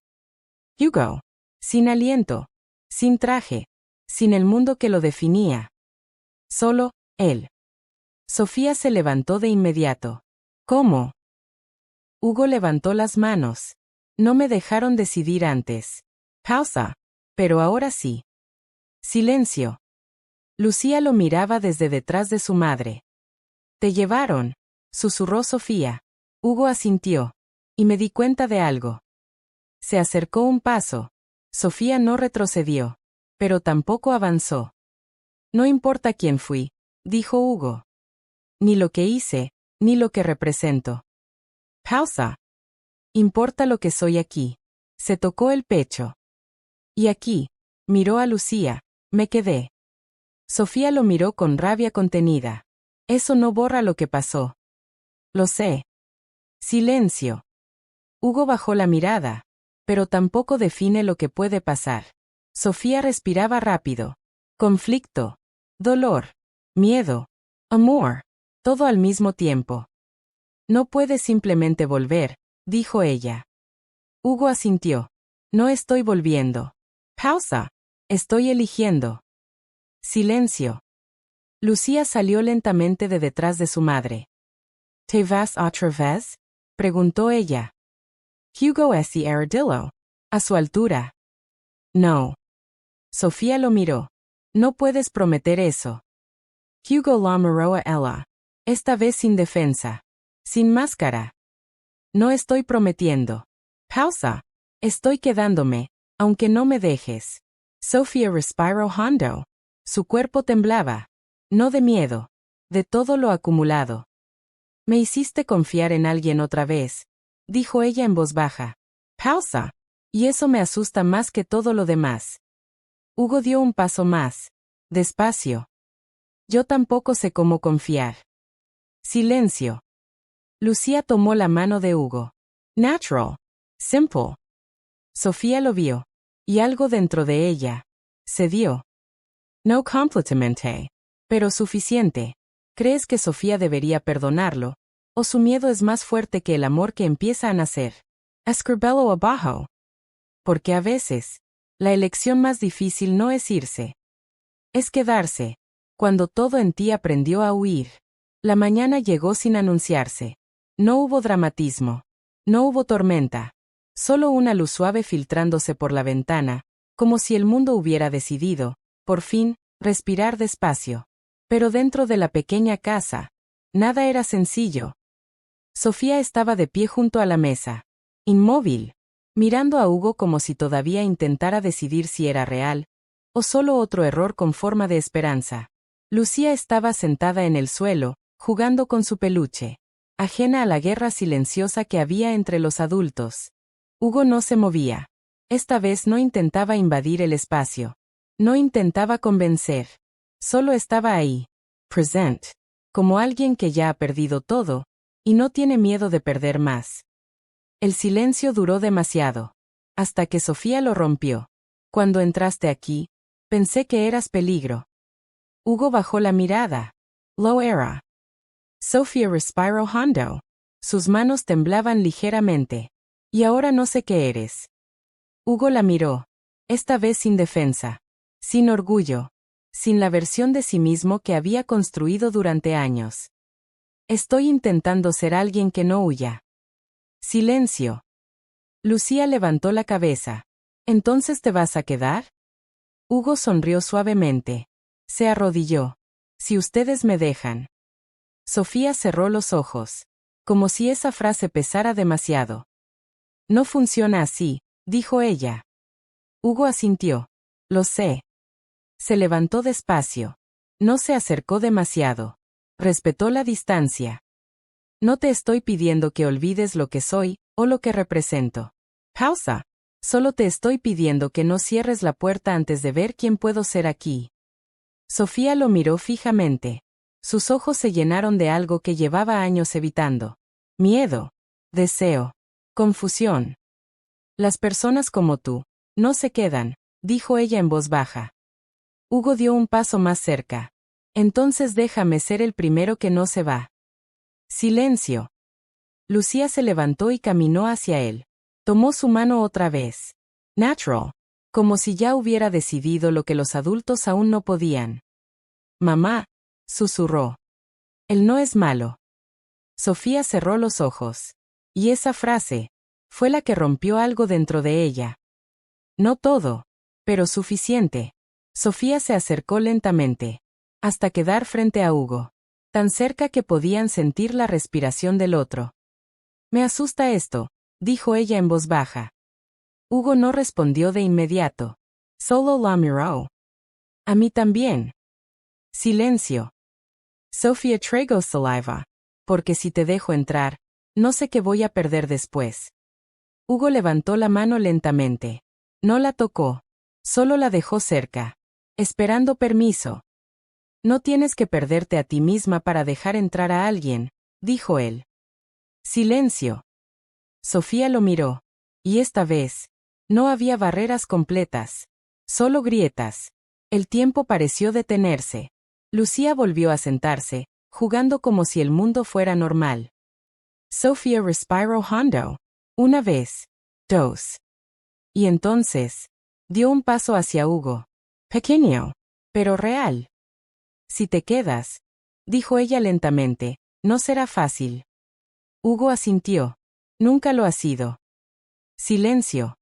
Hugo. Sin aliento. Sin traje. Sin el mundo que lo definía. Solo, él. Sofía se levantó de inmediato. ¿Cómo? Hugo levantó las manos. No me dejaron decidir antes. Pausa. Pero ahora sí. Silencio. Lucía lo miraba desde detrás de su madre. Te llevaron, susurró Sofía. Hugo asintió. Y me di cuenta de algo. Se acercó un paso. Sofía no retrocedió. Pero tampoco avanzó. No importa quién fui, dijo Hugo. Ni lo que hice, ni lo que represento. Pausa. Importa lo que soy aquí. Se tocó el pecho. Y aquí, miró a Lucía, me quedé. Sofía lo miró con rabia contenida. Eso no borra lo que pasó. Lo sé. Silencio. Hugo bajó la mirada. Pero tampoco define lo que puede pasar. Sofía respiraba rápido. Conflicto. Dolor. Miedo. Amor. Todo al mismo tiempo. No puedes simplemente volver, dijo ella. Hugo asintió. No estoy volviendo. Pausa. Estoy eligiendo. Silencio. Lucía salió lentamente de detrás de su madre. ¿Te vas otra vez? Preguntó ella. Hugo S. Armadillo. A su altura. No. Sofía lo miró. No puedes prometer eso. Hugo la miró a ella. Esta vez sin defensa. Sin máscara. No estoy prometiendo. Pausa. Estoy quedándome, aunque no me dejes. Sofía respiró hondo. Su cuerpo temblaba. No de miedo, de todo lo acumulado. Me hiciste confiar en alguien otra vez, dijo ella en voz baja. Pausa. Y eso me asusta más que todo lo demás. Hugo dio un paso más. Despacio. Yo tampoco sé cómo confiar. Silencio. Lucía tomó la mano de Hugo. Natural. Simple. Sofía lo vio. Y algo dentro de ella cedió. No completamente. Pero suficiente. ¿Crees que Sofía debería perdonarlo? ¿O su miedo es más fuerte que el amor que empieza a nacer? Escribelo abajo. Porque a veces, la elección más difícil no es irse. Es quedarse. Cuando todo en ti aprendió a huir. La mañana llegó sin anunciarse. No hubo dramatismo. No hubo tormenta. Solo una luz suave filtrándose por la ventana, como si el mundo hubiera decidido, por fin, respirar despacio. Pero dentro de la pequeña casa, nada era sencillo. Sofía estaba de pie junto a la mesa, inmóvil, mirando a Hugo como si todavía intentara decidir si era real, o solo otro error con forma de esperanza. Lucía estaba sentada en el suelo, jugando con su peluche, ajena a la guerra silenciosa que había entre los adultos. Hugo no se movía. Esta vez no intentaba invadir el espacio. No intentaba convencer. Solo estaba ahí, present, como alguien que ya ha perdido todo, y no tiene miedo de perder más. El silencio duró demasiado. Hasta que Sofía lo rompió. Cuando entraste aquí, pensé que eras peligro. Hugo bajó la mirada. Lo era. Sofía respiró hondo. Sus manos temblaban ligeramente. Y ahora no sé qué eres. Hugo la miró. Esta vez sin defensa. Sin orgullo. Sin la versión de sí mismo que había construido durante años. Estoy intentando ser alguien que no huya. Silencio. Lucía levantó la cabeza. ¿Entonces te vas a quedar? Hugo sonrió suavemente. Se arrodilló. Si ustedes me dejan. Sofía cerró los ojos. Como si esa frase pesara demasiado. No funciona así, dijo ella. Hugo asintió. Lo sé. Se levantó despacio. No se acercó demasiado. Respetó la distancia. No te estoy pidiendo que olvides lo que soy, o lo que represento. Pausa. Solo te estoy pidiendo que no cierres la puerta antes de ver quién puedo ser aquí. Sofía lo miró fijamente. Sus ojos se llenaron de algo que llevaba años evitando. Miedo. Deseo. Confusión. Las personas como tú, no se quedan, dijo ella en voz baja. Hugo dio un paso más cerca. Entonces déjame ser el primero que no se va. Silencio. Lucía se levantó y caminó hacia él. Tomó su mano otra vez. Natural. Como si ya hubiera decidido lo que los adultos aún no podían. Mamá, susurró. Él no es malo. Sofía cerró los ojos. Y esa frase fue la que rompió algo dentro de ella. No todo, pero suficiente. Sofía se acercó lentamente, hasta quedar frente a Hugo, tan cerca que podían sentir la respiración del otro. Me asusta esto, dijo ella en voz baja. Hugo no respondió de inmediato. Solo la miró. A mí también. Silencio. Sofía tragó saliva. Porque si te dejo entrar, no sé qué voy a perder después. Hugo levantó la mano lentamente. No la tocó. Solo la dejó cerca. Esperando permiso. No tienes que perderte a ti misma para dejar entrar a alguien, dijo él. Silencio. Sofía lo miró. Y esta vez, no había barreras completas. Solo grietas. El tiempo pareció detenerse. Lucía volvió a sentarse, jugando como si el mundo fuera normal. Sofía respiró hondo. Una vez. Dos. Y entonces, dio un paso hacia Hugo. Pequeño, pero real. Si te quedas, dijo ella lentamente, no será fácil. Hugo asintió. Nunca lo ha sido. Silencio.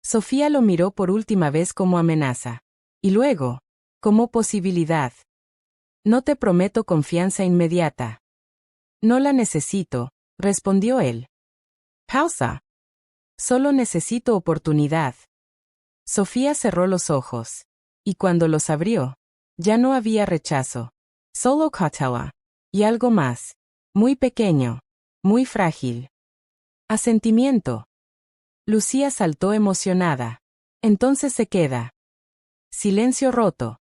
Sofía lo miró por última vez como amenaza. Y luego, como posibilidad. No te prometo confianza inmediata. No la necesito, respondió él. Pausa. Solo necesito oportunidad. Sofía cerró los ojos. Y cuando los abrió, ya no había rechazo. Solo Cotella. Y algo más. Muy pequeño. Muy frágil. Asentimiento. Lucía saltó emocionada. Entonces se queda. Silencio roto.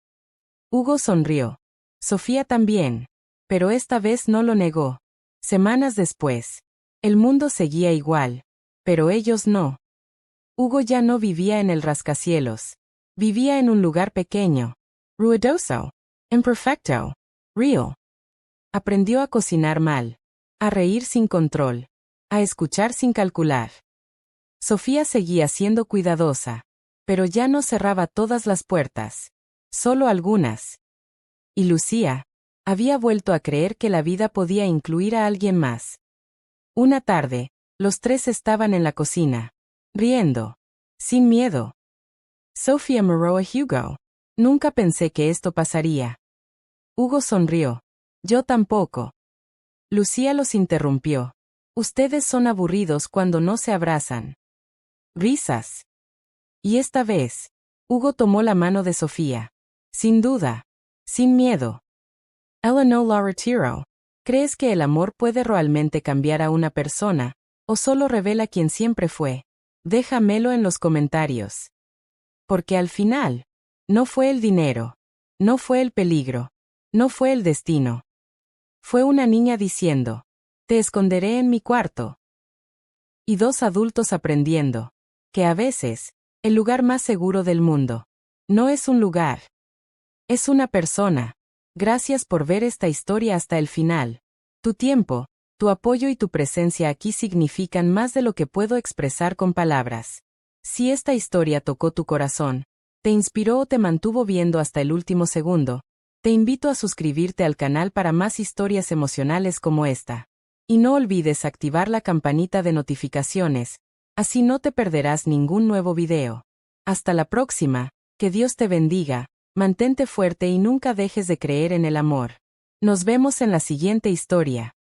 Hugo sonrió. Sofía también. Pero esta vez no lo negó. Semanas después. El mundo seguía igual. Pero ellos no. Hugo ya no vivía en el rascacielos. Vivía en un lugar pequeño. Ruidoso. Imperfecto. Real. Aprendió a cocinar mal. A reír sin control. A escuchar sin calcular. Sofía seguía siendo cuidadosa. Pero ya no cerraba todas las puertas. Solo algunas. Y Lucía había vuelto a creer que la vida podía incluir a alguien más. Una tarde, los tres estaban en la cocina. Riendo. Sin miedo. Sofía miró a Hugo. Nunca pensé que esto pasaría. Hugo sonrió. Yo tampoco. Lucía los interrumpió. Ustedes son aburridos cuando no se abrazan. Risas. Y esta vez, Hugo tomó la mano de Sofía. Sin duda. Sin miedo. Eleanor la retiró. ¿Crees que el amor puede realmente cambiar a una persona, o solo revela quien siempre fue? Déjamelo en los comentarios. Porque al final, no fue el dinero, no fue el peligro, no fue el destino. Fue una niña diciendo, te esconderé en mi cuarto. Y dos adultos aprendiendo, que a veces, el lugar más seguro del mundo, no es un lugar. Es una persona. Gracias por ver esta historia hasta el final. Tu tiempo, tu apoyo y tu presencia aquí significan más de lo que puedo expresar con palabras. Si esta historia tocó tu corazón, te inspiró o te mantuvo viendo hasta el último segundo, te invito a suscribirte al canal para más historias emocionales como esta. Y no olvides activar la campanita de notificaciones, así no te perderás ningún nuevo video. Hasta la próxima, que Dios te bendiga, mantente fuerte y nunca dejes de creer en el amor. Nos vemos en la siguiente historia.